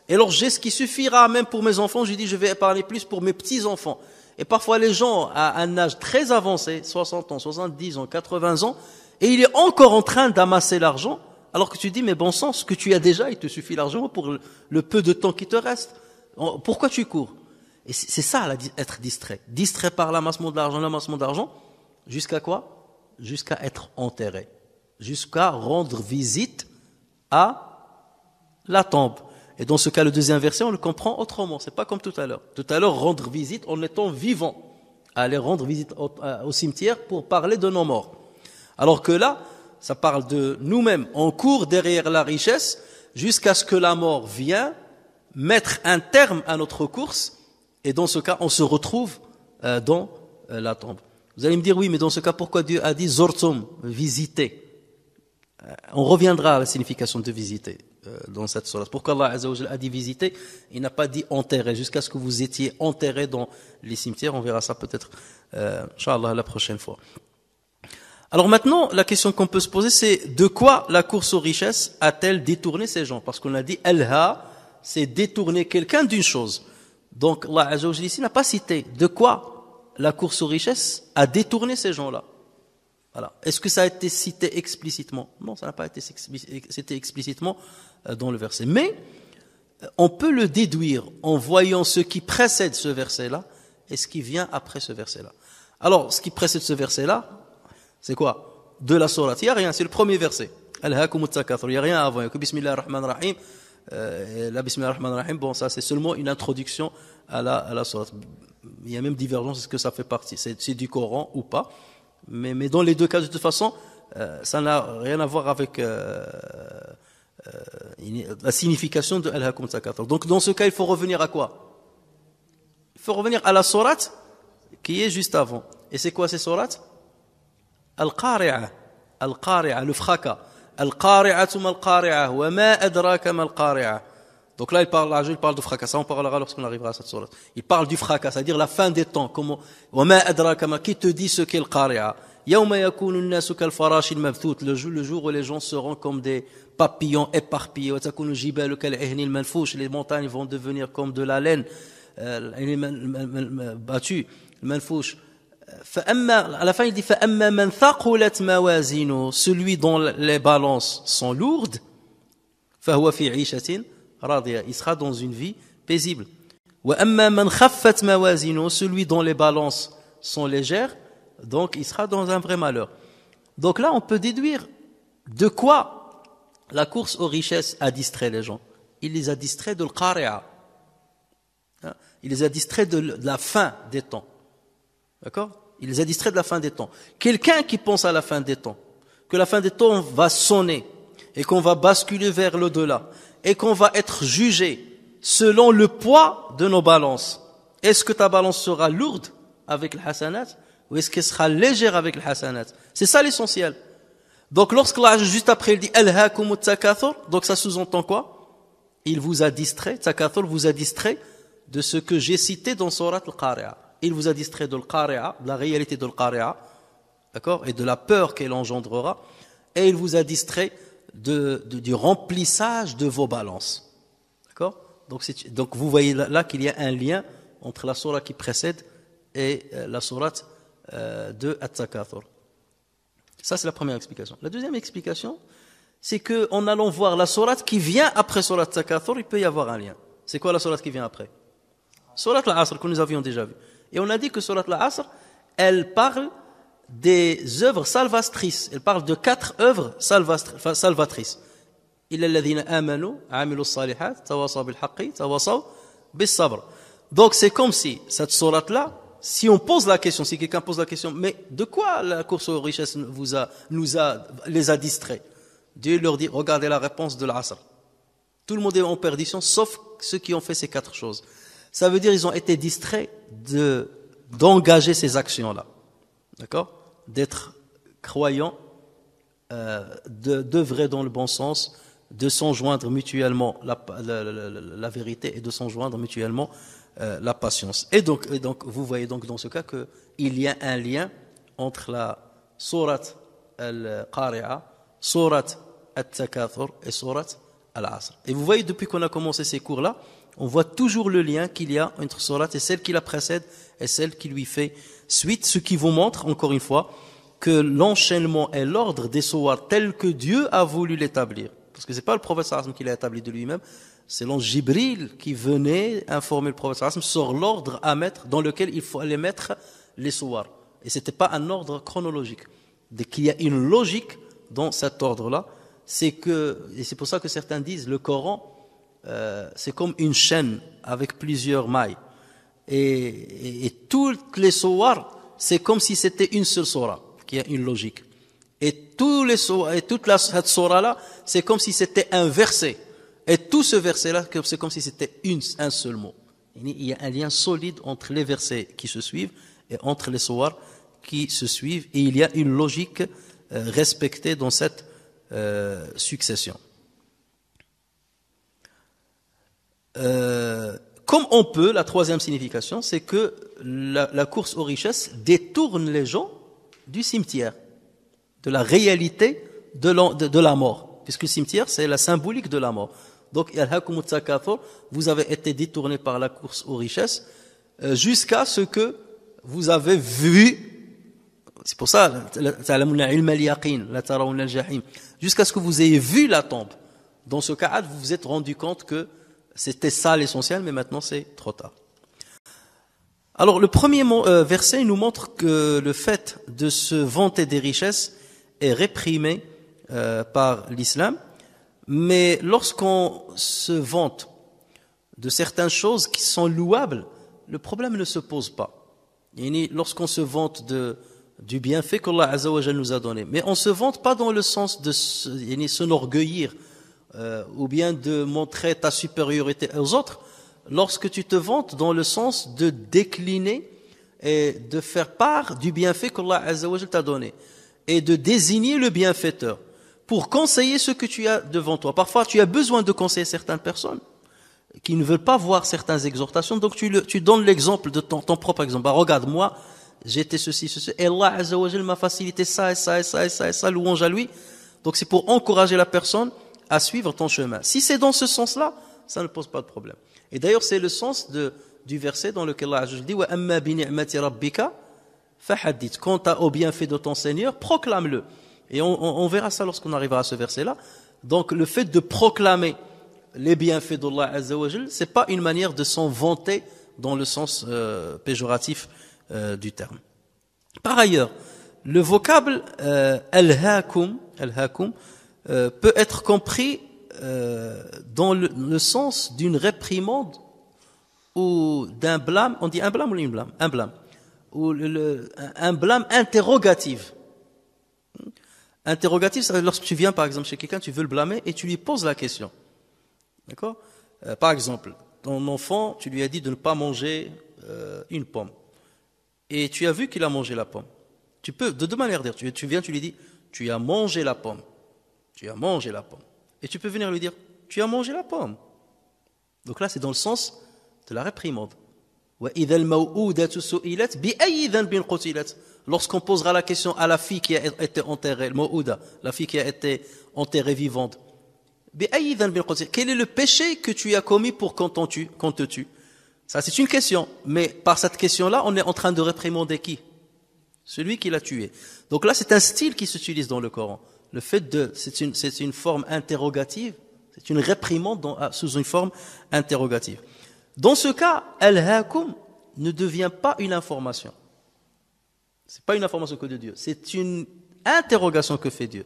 Et lorsque j'ai ce qui suffira même pour mes enfants, je dis je vais épargner plus pour mes petits-enfants. Et parfois les gens à un âge très avancé, 60 ans, 70 ans, 80 ans, et il est encore en train d'amasser l'argent, alors que tu dis mais bon sang, ce que tu as déjà, il te suffit largement pour le peu de temps qui te reste. Pourquoi tu cours? Et c'est ça, être distrait. Distrait par l'amassement d'argent, jusqu'à quoi? Jusqu'à être enterré. Jusqu'à rendre visite à la tombe. Et dans ce cas, le deuxième verset, on le comprend autrement. C'est pas comme tout à l'heure. Tout à l'heure, rendre visite en étant vivant. Aller rendre visite au cimetière pour parler de nos morts. Alors que là, ça parle de nous-mêmes. On court derrière la richesse jusqu'à ce que la mort vienne mettre un terme à notre course. Et dans ce cas, on se retrouve dans la tombe. Vous allez me dire, oui, mais dans ce cas, pourquoi Dieu a dit Zortum, visiter? On reviendra à la signification de visiter dans cette sourate. Pourquoi Allah Azza wa Jalla a dit visiter? Il n'a pas dit enterrer, jusqu'à ce que vous étiez enterrés dans les cimetières. On verra ça peut-être, Inch'Allah, la prochaine fois. Alors maintenant, la question qu'on peut se poser, c'est de quoi la course aux richesses a-t-elle détourné ces gens? Parce qu'on a dit, Al-Ha, c'est détourner quelqu'un d'une chose. Donc, Allah Azza wa Jalla ici n'a pas cité de quoi la course aux richesses a détourné ces gens-là. Voilà. Est-ce que ça a été cité explicitement? Non, ça n'a pas été cité explicitement dans le verset. Mais on peut le déduire en voyant ce qui précède ce verset-là et ce qui vient après ce verset-là. Alors, ce qui précède ce verset-là, c'est quoi? De la sourate. Il n'y a rien, c'est le premier verset. Al-Hakumut Takathur. Il n'y a rien avant. Il n'y a que Bismillah ar-Rahman ar-Rahim. La Bismillah ar-Rahman ar-Rahim, bon, ça c'est seulement une introduction à la sourate. Il y a même divergence, est-ce que ça fait partie, c'est du Coran ou pas. Mais dans les deux cas, de toute façon, ça n'a rien à voir avec la signification de Al-Hakum Takathur. Donc dans ce cas, il faut revenir à quoi? Il faut revenir à la sourate qui est juste avant. Et c'est quoi ces sourates? Al-Qari'ah. Al-Qari'ah, le fracas. Al-Qari'atu mal-Qari'ah. Wa ma adraka mal-Qari'ah. Donc là, il parle de fracas. Ça, on parlera lorsqu'on arrivera à cette sourate. Il parle du fracas, c'est-à-dire la fin des temps. Comment, wa ma adraka mal, qui te dit ce qu'est le Qari'ah? Yawma yakunu an-nasu kal-farashi al-mabthut. Le jour où les gens seront comme des papillons éparpillés. Wa takunu jibalu kal-ihni al-manfush. Les montagnes vont devenir comme de la laine battue, al-manfush. À la fin, il dit فَأَمَّا مَنْ ثَقُلَتْ مَوَازِينُهُ. Celui dont les balances sont lourdes, فَهُوَ فِي عِيشَةٍ راضية. Il sera dans une vie paisible. وَأَمَّا مَنْ خَفَّتْ مَوَازِينُهُ. Celui dont les balances sont légères, donc il sera dans un vrai malheur. Donc là, on peut déduire de quoi la course aux richesses a distrait les gens. Il les a distraits de l'qari'a. Il les a distraits de la fin des temps. D'accord? Il les a distraits de la fin des temps. Quelqu'un qui pense à la fin des temps, que la fin des temps va sonner et qu'on va basculer vers l'au-delà et qu'on va être jugé selon le poids de nos balances. Est-ce que ta balance sera lourde avec le hasanat ou est-ce qu'elle sera légère avec le hasanat? C'est ça l'essentiel. Donc lorsqu'Allah juste après il dit Alhaakumut takathur, donc ça sous-entend quoi? Il vous a distrait, takathur vous a distrait de ce que j'ai cité dans Surat Al-Qari'a. Il vous a distrait de Al-Qari'a, de la réalité de Al-Qari'a, d'accord, et de la peur qu'elle engendrera, et il vous a distrait du remplissage de vos balances. D'accord? Donc vous voyez là qu'il y a un lien entre la sourate qui précède et la sourate de At-Takathur. Ça, c'est la première explication. La deuxième explication, c'est qu'en allant voir la sourate qui vient après sourate Takathur, il peut y avoir un lien. C'est quoi la sourate qui vient après? Sourate Al-Asr, que nous avions déjà vu. Et on a dit que sourate Al-Asr, elle parle des œuvres salvatrices. Elle parle de 4 œuvres salvatrices. إِلَّا الَّذِينَ آمَنُوا عَمِلُوا الصَّالِحَاتِ تَوَاصَوْا بِالْحَقِّ تَوَاصَوْا بِالصَّبْرِ. Donc c'est comme si cette sourate-là, si on pose la question, si quelqu'un pose la question, mais de quoi la course aux richesses les a distraits? Dieu leur dit, regardez la réponse de l'Asr. Tout le monde est en perdition, sauf ceux qui ont fait ces 4 choses. Ça veut dire qu'ils ont été distraits d'engager ces actions-là. D'accord? D'être croyants, d'œuvrer dans le bon sens, de s'enjoindre mutuellement la vérité et de s'enjoindre mutuellement la patience. Et donc, vous voyez donc dans ce cas qu'il y a un lien entre la sourate Al-Qari'a, sourate At-Takathur et sourate Al-Asr. Et vous voyez, depuis qu'on a commencé ces cours-là, on voit toujours le lien qu'il y a entre sourate et celle qui la précède et celle qui lui fait suite, ce qui vous montre, encore une fois, que l'enchaînement et l'ordre des sourates tel que Dieu a voulu l'établir. Parce que c'est pas le prophète sallallahu qui l'a établi de lui-même, c'est l'ange Jibril qui venait informer le prophète sallallahu sur l'ordre à mettre, dans lequel il faut aller mettre les sourates. Et c'était pas un ordre chronologique. Dès qu'il y a une logique dans cet ordre-là, et c'est pour ça que certains disent, le Coran, c'est comme une chaîne avec plusieurs mailles. Et toutes les sourates, c'est comme si c'était une seule sourate, qui a une logique. Et toute cette sourate-là, c'est comme si c'était un verset. Et tout ce verset-là, c'est comme si c'était un seul mot. Il y a un lien solide entre les versets qui se suivent et entre les sourates qui se suivent. Et il y a une logique respectée dans cette succession. Comme on peut, la troisième signification, c'est que la course aux richesses détourne les gens du cimetière, de la réalité de la mort, puisque le cimetière, c'est la symbolique de la mort. Donc, Alhaakumut Takathur, vous avez été détourné par la course aux richesses jusqu'à ce que vous avez vu, c'est pour ça, jusqu'à ce que vous ayez vu la tombe. Dans ce cas, vous vous êtes rendu compte que c'était ça l'essentiel, mais maintenant c'est trop tard. Alors le premier verset nous montre que le fait de se vanter des richesses est réprimé par l'islam, mais lorsqu'on se vante de certaines choses qui sont louables, le problème ne se pose pas. Lorsqu'on se vante du bienfait qu'Allah Azza wa Jal nous a donné, mais on se vante pas dans le sens de s'enorgueillir, ou bien de montrer ta supériorité aux autres, lorsque tu te vantes dans le sens de décliner et de faire part du bienfait qu'Allah Azza wa Jal t'a donné et de désigner le bienfaiteur pour conseiller ce que tu as devant toi. Parfois, tu as besoin de conseiller certaines personnes qui ne veulent pas voir certaines exhortations, donc tu donnes l'exemple de ton propre exemple. Bah, regarde, moi, j'étais ceci, et Allah Azza wa Jal m'a facilité ça, et ça, et ça, et ça, et ça, louange à lui. Donc c'est pour encourager la personne à suivre ton chemin. Si c'est dans ce sens-là, ça ne pose pas de problème. Et d'ailleurs, c'est le sens du verset dans lequel Allah dit wa amma bi ni'mati rabbika fahaddith. Quant au bienfait de ton Seigneur, proclame-le. Et on verra ça lorsqu'on arrivera à ce verset-là. Donc, le fait de proclamer les bienfaits d'Allah Azza wa Jal, c'est pas une manière de s'en vanter dans le sens péjoratif du terme. Par ailleurs, le vocable al-hakum peut être compris dans le sens d'une réprimande ou d'un blâme. On dit un blâme ou une blâme? Un blâme. Ou un blâme interrogatif. Interrogatif, c'est lorsque tu viens par exemple chez quelqu'un, tu veux le blâmer et tu lui poses la question. D'accord? Par exemple, ton enfant, tu lui as dit de ne pas manger une pomme. Et tu as vu qu'il a mangé la pomme. Tu peux, de deux manières dire, tu viens, tu lui dis, tu as mangé la pomme. Tu as mangé la pomme. Et tu peux venir lui dire, tu as mangé la pomme. Donc là, c'est dans le sens de la réprimande. Lorsqu'on posera la question à la fille qui a été enterrée, la fille qui a été enterrée vivante, quel est le péché que tu as commis pour qu'on te tue? Ça, c'est une question. Mais par cette question-là, on est en train de réprimander qui? Celui qui l'a tué. Donc là, c'est un style qui s'utilise dans le Coran. Le fait de, c'est une forme interrogative, c'est une réprimande sous une forme interrogative. Dans ce cas, al-hakum ne devient pas une information. C'est pas une information que de Dieu. C'est une interrogation que fait Dieu.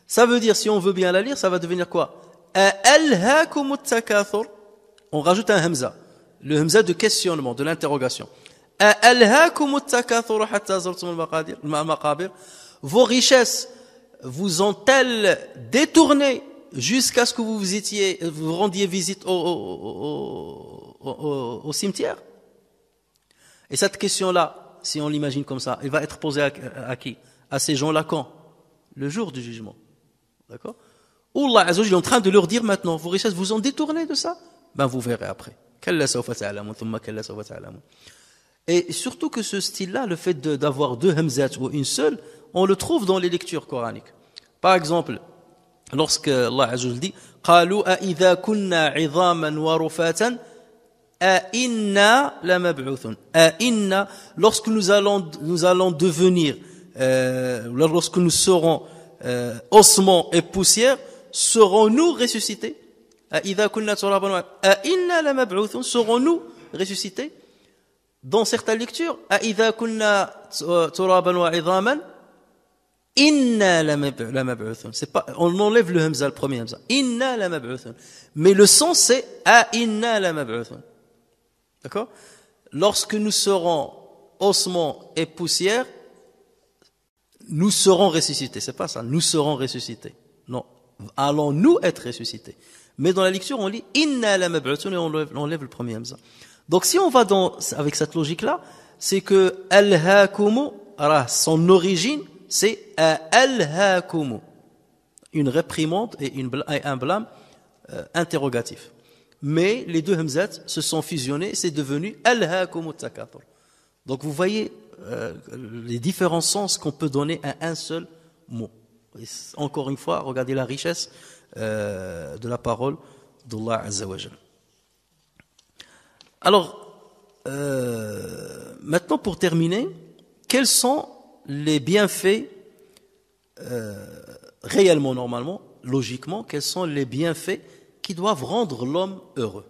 Ça veut dire, si on veut bien la lire, ça va devenir quoi? Al-hakum takathur. On rajoute un hamza. Le hamza de questionnement, de l'interrogation. Al-hakum takathur hatta zartum al-maqabir. Vos richesses vous ont-elles détourné jusqu'à ce que vous rendiez visite au cimetière? Et cette question-là, si on l'imagine comme ça, elle va être posée à qui? À ces gens-là quand? Le jour du jugement. D'accord? Allah Azza wa Jalla est en train de leur dire maintenant, vos richesses vous ont détourné de ça? Ben vous verrez après. Et surtout que ce style-là, le fait d'avoir deux hamzat ou une seule, on le trouve dans les lectures coraniques. Par exemple, lorsque Allah Azza wa Jalla dit قالوا أإذا كنا عظاما ورفاتا أإنا لمبعوثون أإنا lorsque nous allons devenir lorsque nous serons ossements et poussière, serons-nous ressuscités? أإذا كنا ترابا أإنا لمبعوثون, serons-nous ressuscités? Dans certaines lectures, أإذا كنا ترابا وعظاما Inna la mab'uthun. C'est pas, on enlève le hamza, le premier hamza. Inna la mab'uthun. Mais le sens c'est a inna la mab'uthun. D'accord? Lorsque nous serons ossements et poussière, nous serons ressuscités. C'est pas ça. Nous serons ressuscités. Non. Allons-nous être ressuscités? Mais dans la lecture, on lit inna la mab'uthun et on enlève le premier hamza. Donc si on va avec cette logique-là, c'est que al-hakumu, son origine, c'est al-hakumu, une réprimande et un blâme interrogatif. Mais les deux hamzat se sont fusionnés, c'est devenu al-hakumu takathur. Donc vous voyez les différents sens qu'on peut donner à un seul mot. Et encore une fois, regardez la richesse de la parole d'Allah Azza wa Jalla. Alors, maintenant pour terminer, quels sont les bienfaits, réellement, normalement, logiquement, quels sont les bienfaits qui doivent rendre l'homme heureux?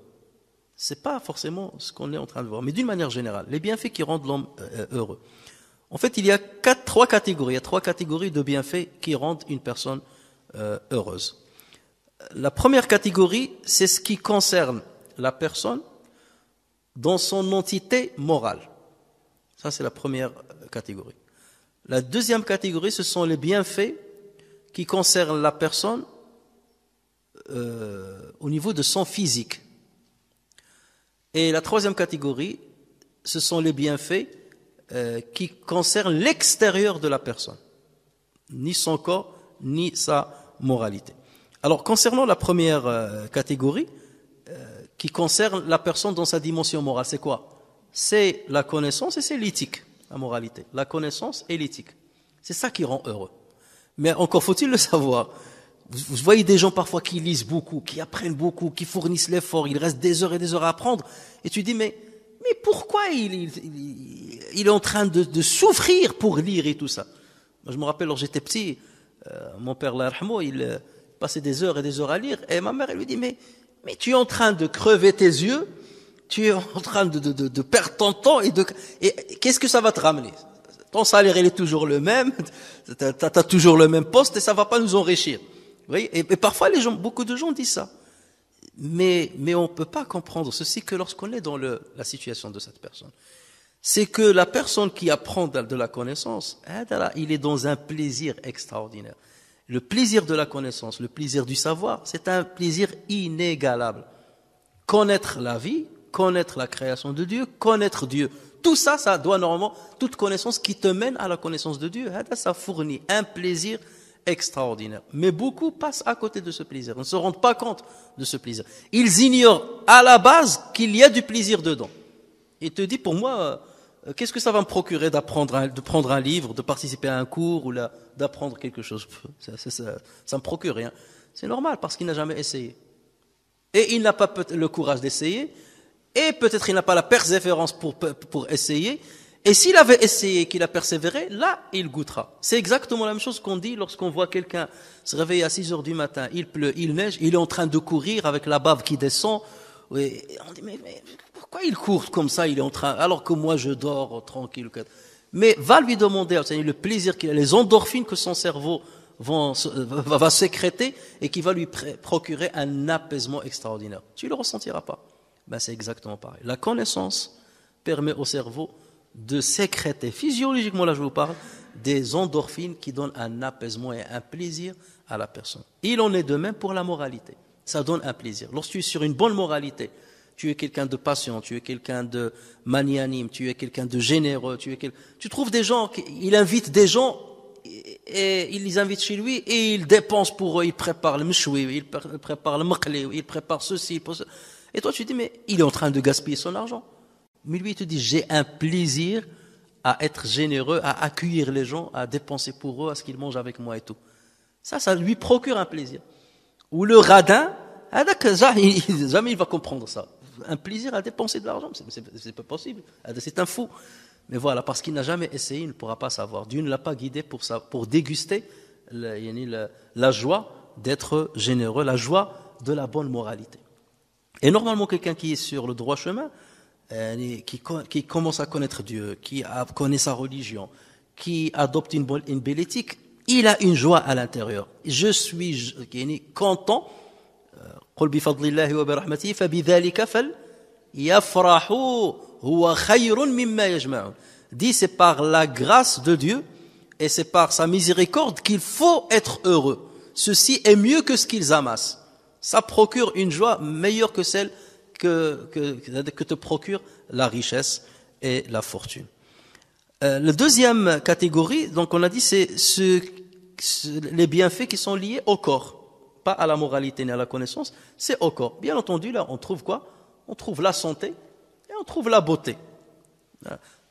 C'est pas forcément ce qu'on est en train de voir, mais d'une manière générale, les bienfaits qui rendent l'homme heureux. En fait, il y a trois catégories. Il y a trois catégories de bienfaits qui rendent une personne heureuse. La première catégorie, c'est ce qui concerne la personne dans son entité morale. Ça, c'est la première catégorie. La deuxième catégorie, ce sont les bienfaits qui concernent la personne au niveau de son physique. Et la troisième catégorie, ce sont les bienfaits qui concernent l'extérieur de la personne, ni son corps, ni sa moralité. Alors, concernant la première catégorie, qui concerne la personne dans sa dimension morale, c'est quoi? C'est la connaissance et c'est l'éthique. La moralité, la connaissance et l'éthique. C'est ça qui rend heureux. Mais encore faut-il le savoir. Vous voyez des gens parfois qui lisent beaucoup, qui apprennent beaucoup, qui fournissent l'effort, il reste des heures et des heures à apprendre. Et tu dis, mais pourquoi il est en train de souffrir pour lire et tout ça? Moi, je me rappelle, lorsque j'étais petit, mon père, il passait des heures et des heures à lire. Et ma mère, elle lui dit, mais tu es en train de crever tes yeux, tu es en train de perdre ton temps et qu'est-ce que ça va te ramener? Ton salaire, il est toujours le même, t'as toujours le même poste et ça va pas nous enrichir. Vous voyez? Et parfois, beaucoup de gens disent ça. Mais on peut pas comprendre ceci que lorsqu'on est dans la situation de cette personne. C'est que la personne qui apprend de la connaissance, il est dans un plaisir extraordinaire. Le plaisir de la connaissance, le plaisir du savoir, c'est un plaisir inégalable. Connaître la vie, connaître la création de Dieu, connaître Dieu. Tout ça, ça doit normalement, toute connaissance qui te mène à la connaissance de Dieu, ça fournit un plaisir extraordinaire. Mais beaucoup passent à côté de ce plaisir, ne se rendent pas compte de ce plaisir. Ils ignorent à la base qu'il y a du plaisir dedans. Il te dit, pour moi, qu'est-ce que ça va me procurer de prendre un livre, de participer à un cours ou d'apprendre quelque chose? Ça me procure rien. C'est normal parce qu'il n'a jamais essayé. Et il n'a pas le courage d'essayer, et peut-être il n'a pas la persévérance pour essayer. Et s'il avait essayé, qu'il a persévéré, là, il goûtera. C'est exactement la même chose qu'on dit lorsqu'on voit quelqu'un se réveiller à 6 heures du matin, il pleut, il neige, il est en train de courir avec la bave qui descend. Et on dit, mais pourquoi il court comme ça, il est en train, alors que moi je dors tranquille. Mais va lui demander le plaisir qu'il a, les endorphines que son cerveau va sécréter et qui va lui procurer un apaisement extraordinaire. Tu ne le ressentiras pas. Ben, c'est exactement pareil. La connaissance permet au cerveau de sécréter, physiologiquement là je vous parle, des endorphines qui donnent un apaisement et un plaisir à la personne. Il en est de même pour la moralité. Ça donne un plaisir. Lorsque tu es sur une bonne moralité, tu es quelqu'un de patient, tu es quelqu'un de magnanime, tu es quelqu'un de généreux, tu trouves des gens, il invite des gens et il les invite chez lui et il dépense pour eux, il prépare le mchoui, il prépare le maqli, il prépare ceci, et toi tu te dis mais il est en train de gaspiller son argent. Mais lui, il te dit, j'ai un plaisir à être généreux, à accueillir les gens, à dépenser pour eux, à ce qu'ils mangent avec moi et tout. Ça lui procure un plaisir. Ou le radin, jamais il va comprendre ça. Un plaisir à dépenser de l'argent, c'est pas possible. C'est un fou. Mais voilà, parce qu'il n'a jamais essayé, il ne pourra pas savoir. Dieu ne l'a pas guidé pour déguster la joie d'être généreux, la joie de la bonne moralité. Et normalement, quelqu'un qui est sur le droit chemin, qui commence à connaître Dieu, qui connaît sa religion, qui adopte une belle éthique, il a une joie à l'intérieur. Je suis content. قل بفضل الله وبرحمته فبذلك فليفرحوا هو خير مما يجمعون. Dit c'est par la grâce de Dieu et c'est par sa miséricorde qu'il faut être heureux. Ceci est mieux que ce qu'ils amassent. Ça procure une joie meilleure que celle que te procure la richesse et la fortune. La deuxième catégorie, donc on a dit, c'est les bienfaits qui sont liés au corps, pas à la moralité ni à la connaissance, c'est au corps. Bien entendu, là, on trouve quoi? On trouve la santé et on trouve la beauté.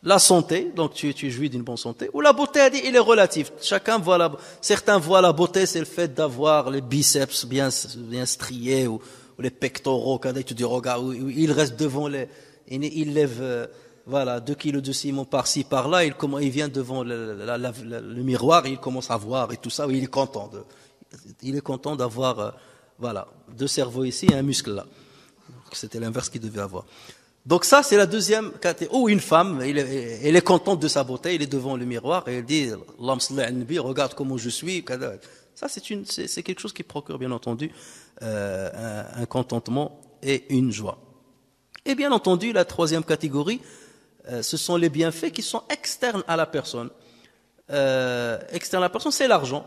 La santé, donc tu jouis d'une bonne santé, ou la beauté, il est relatif. Certains voient la beauté, c'est le fait d'avoir les biceps bien striés ou les pectoraux, quand tu dis regarde, il reste devant il lève 2 kilos de ciment par-ci, par-là, il vient devant le miroir, il commence à voir et tout ça, il est content d'avoir 2 cerveaux ici et un muscle là. C'était l'inverse qu'il devait avoir. Donc ça, c'est la deuxième catégorie. Ou une femme, elle est contente de sa beauté, elle est devant le miroir et elle dit Allahumma salli ala nabi, regarde comment je suis. Ça, c'est quelque chose qui procure bien entendu un contentement et une joie. Et bien entendu, la troisième catégorie, ce sont les bienfaits qui sont externes à la personne. Externe à la personne, c'est l'argent.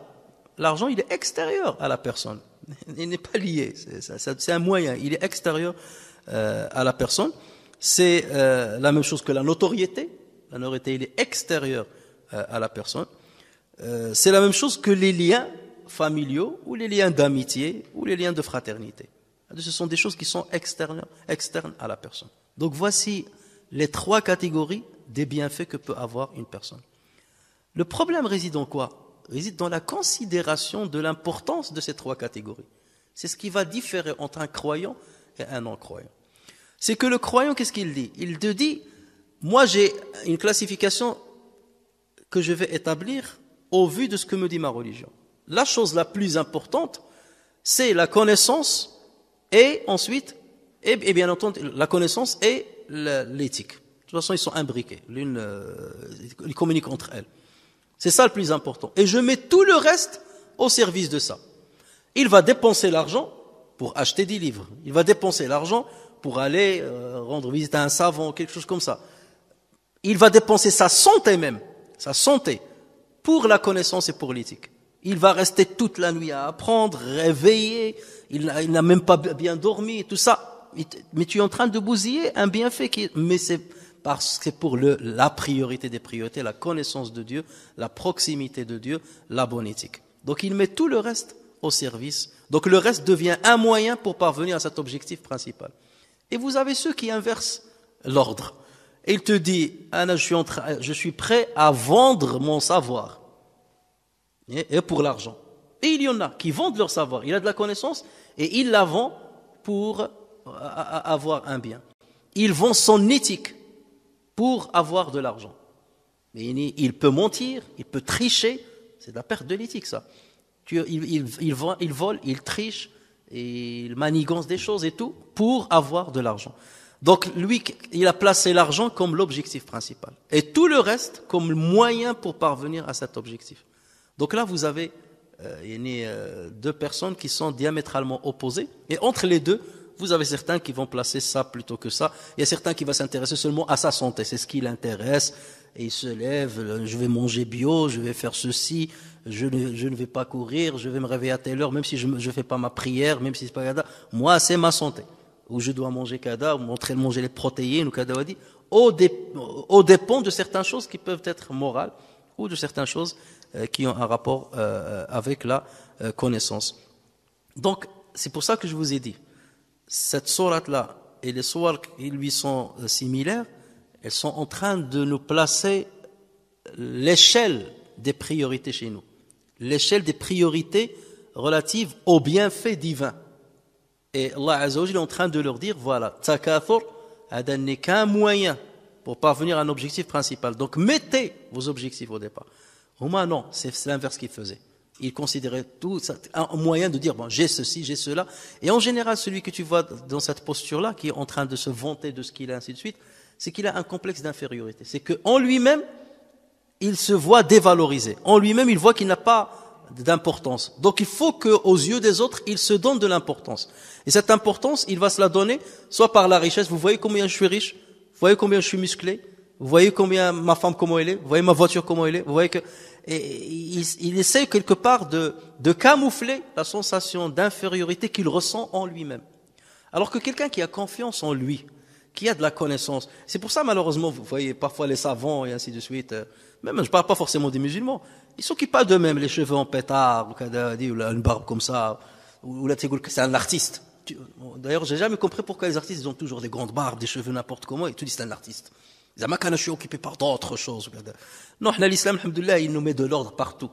L'argent, il est extérieur à la personne. Il n'est pas lié. C'est un moyen. Il est extérieur à la personne. C'est la même chose que la notoriété. La notoriété, il est extérieur à la personne. C'est la même chose que les liens familiaux ou les liens d'amitié ou les liens de fraternité. Ce sont des choses qui sont externes à la personne. Donc voici les 3 catégories des bienfaits que peut avoir une personne. Le problème réside en quoi? Réside dans la considération de l'importance de ces 3 catégories. C'est ce qui va différer entre un croyant et un non-croyant. C'est que le croyant, qu'est-ce qu'il dit? Il te dit, moi j'ai une classification que je vais établir au vu de ce que me dit ma religion. La chose la plus importante, c'est la connaissance et ensuite, et bien entendu, la connaissance et l'éthique. De toute façon, ils sont imbriqués. Ils communiquent entre elles. C'est ça le plus important. Et je mets tout le reste au service de ça. Il va dépenser l'argent pour acheter des livres. Il va dépenser l'argent pour aller rendre visite à un savant, quelque chose comme ça. Il va dépenser sa santé même, sa santé, pour la connaissance et pour l'éthique. Il va rester toute la nuit à apprendre, réveillé, il n'a même pas bien dormi, tout ça. Mais tu es en train de bousiller un bienfait mais c'est parce que c'est pour la priorité des priorités, la connaissance de Dieu, la proximité de Dieu, la bonne éthique. Donc il met tout le reste au service. Donc le reste devient un moyen pour parvenir à cet objectif principal. Et vous avez ceux qui inversent l'ordre. Et il te dit, Anna, je suis prêt à vendre mon savoir. Et pour l'argent. Et il y en a qui vendent leur savoir. Il a de la connaissance et il la vend pour avoir un bien. Il vend son éthique pour avoir de l'argent. Mais il peut mentir, il peut tricher. C'est de la perte de l'éthique, ça. Il vole, il triche, il manigance des choses et tout pour avoir de l'argent. Donc lui, il a placé l'argent comme l'objectif principal. Et tout le reste comme moyen pour parvenir à cet objectif. Donc là, vous avez deux personnes qui sont diamétralement opposées. Et entre les deux, vous avez certains qui vont placer ça plutôt que ça. Il y a certains qui vont s'intéresser seulement à sa santé. C'est ce qui l'intéresse. Et il se lève, je vais manger bio, je vais faire ceci, je ne vais pas courir, je vais me réveiller à telle heure, même si je ne fais pas ma prière, même si c'est pas kada. Moi, c'est ma santé. Ou je dois manger kada, ou manger les protéines, ou kada wadi, au dépend de certaines choses qui peuvent être morales, ou de certaines choses qui ont un rapport avec la connaissance. Donc, c'est pour ça que je vous ai dit, cette sourate-là et les sourates qui lui sont similaires, elles sont en train de nous placer l'échelle des priorités chez nous. L'échelle des priorités relatives aux bienfaits divins. Et Allah Azza wa Jalla est en train de leur dire, voilà, takathur, n'est qu'un moyen pour parvenir à un objectif principal. Donc mettez vos objectifs au départ. Ouma, non, c'est l'inverse qu'il faisait. Il considérait tout un moyen de dire, bon, j'ai ceci, j'ai cela. Et en général, celui que tu vois dans cette posture-là, qui est en train de se vanter de ce qu'il a, ainsi de suite, c'est qu'il a un complexe d'infériorité. C'est qu'en lui-même, il se voit dévalorisé. En lui-même, il voit qu'il n'a pas d'importance. Donc il faut qu'aux yeux des autres, il se donne de l'importance. Et cette importance, il va se la donner soit par la richesse. Vous voyez combien je suis riche, vous voyez combien je suis musclé, vous voyez combien ma femme comment elle est, vous voyez ma voiture comment elle est, vous voyez que... Et il essaie quelque part de camoufler la sensation d'infériorité qu'il ressent en lui-même. Alors que quelqu'un qui a confiance en lui, qui a de la connaissance, c'est pour ça malheureusement, vous voyez parfois les savants et ainsi de suite, même je ne parle pas forcément des musulmans, ils s'occupent pas d'eux-mêmes, les cheveux en pétard, ou une barbe comme ça, ou là c'est un artiste. D'ailleurs, j'ai jamais compris pourquoi les artistes ils ont toujours des grandes barbes, des cheveux n'importe comment, et tout dit c'est un artiste. Je suis occupé par d'autres choses. Non, l'islam, alhamdoulilah, il nous met de l'ordre partout.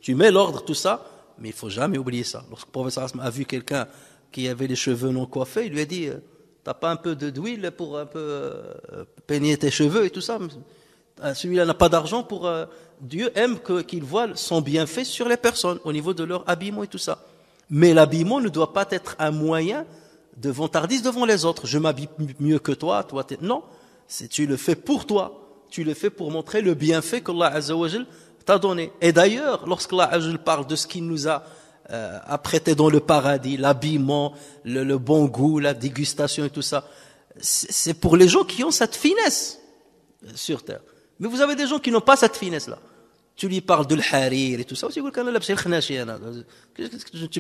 Tu mets l'ordre, tout ça, mais il faut jamais oublier ça. Lorsque le prophète a vu quelqu'un qui avait les cheveux non coiffés, il lui a dit, t'as pas un peu d'huile pour un peu peigner tes cheveux et tout ça? Celui-là n'a pas d'argent pour... Dieu aime qu'il voit son bienfait sur les personnes, au niveau de leur habillement et tout ça. Mais l'habillement ne doit pas être un moyen de vantardise devant les autres. Je m'habille mieux que toi, non. Tu le fais pour toi, tu le fais pour montrer le bienfait qu'Allah Azza wa Jal t'a donné. Et d'ailleurs, lorsqu'Allah Azza wa Jal parle de ce qu'il nous a apprêté dans le paradis, l'habillement, le bon goût, la dégustation et tout ça, c'est pour les gens qui ont cette finesse sur terre. Mais vous avez des gens qui n'ont pas cette finesse-là. Tu lui parles de l'harir et tout ça. Tu me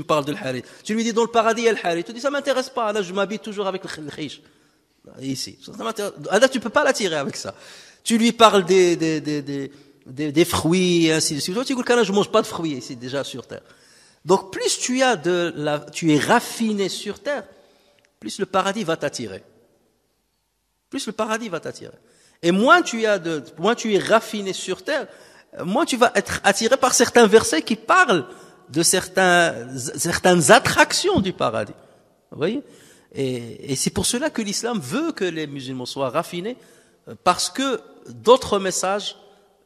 parles de l'harir. Tu lui dis dans le paradis, il y a l'harir. Tu dis, ça m'intéresse pas, là je m'habille toujours avec le khish. Ici. Là, tu peux pas l'attirer avec ça. Tu lui parles des fruits, et ainsi de suite. Tu dis, je mange pas de fruits ici, déjà sur terre. Donc, plus tu es raffiné sur terre, plus le paradis va t'attirer. Plus le paradis va t'attirer. Et moins tu es raffiné sur terre, moins tu vas être attiré par certains versets qui parlent de certaines attractions du paradis. Vous voyez? Et c'est pour cela que l'islam veut que les musulmans soient raffinés, parce que d'autres messages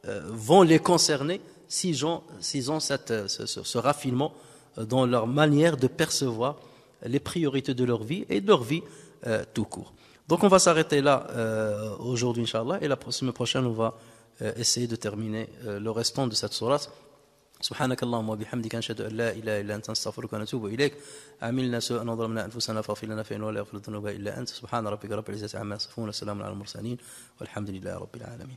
vont les concerner s'ils ont ce raffinement dans leur manière de percevoir les priorités de leur vie et de leur vie tout court. Donc on va s'arrêter là aujourd'hui, Inch'Allah, et la semaine prochaine on va essayer de terminer le restant de cette sourate. سبحانك اللهم وبحمدك نشهد أن لا إله إلا أنت نستغفرك ونتوب إليك عملنا سوءا وظلمنا أنفسنا فاغفر لنا فإنه لا يغفر الذنوب إلا أنت سبحان ربك رب العزة عما يصفون وسلام على المرسلين والحمد لله رب العالمين.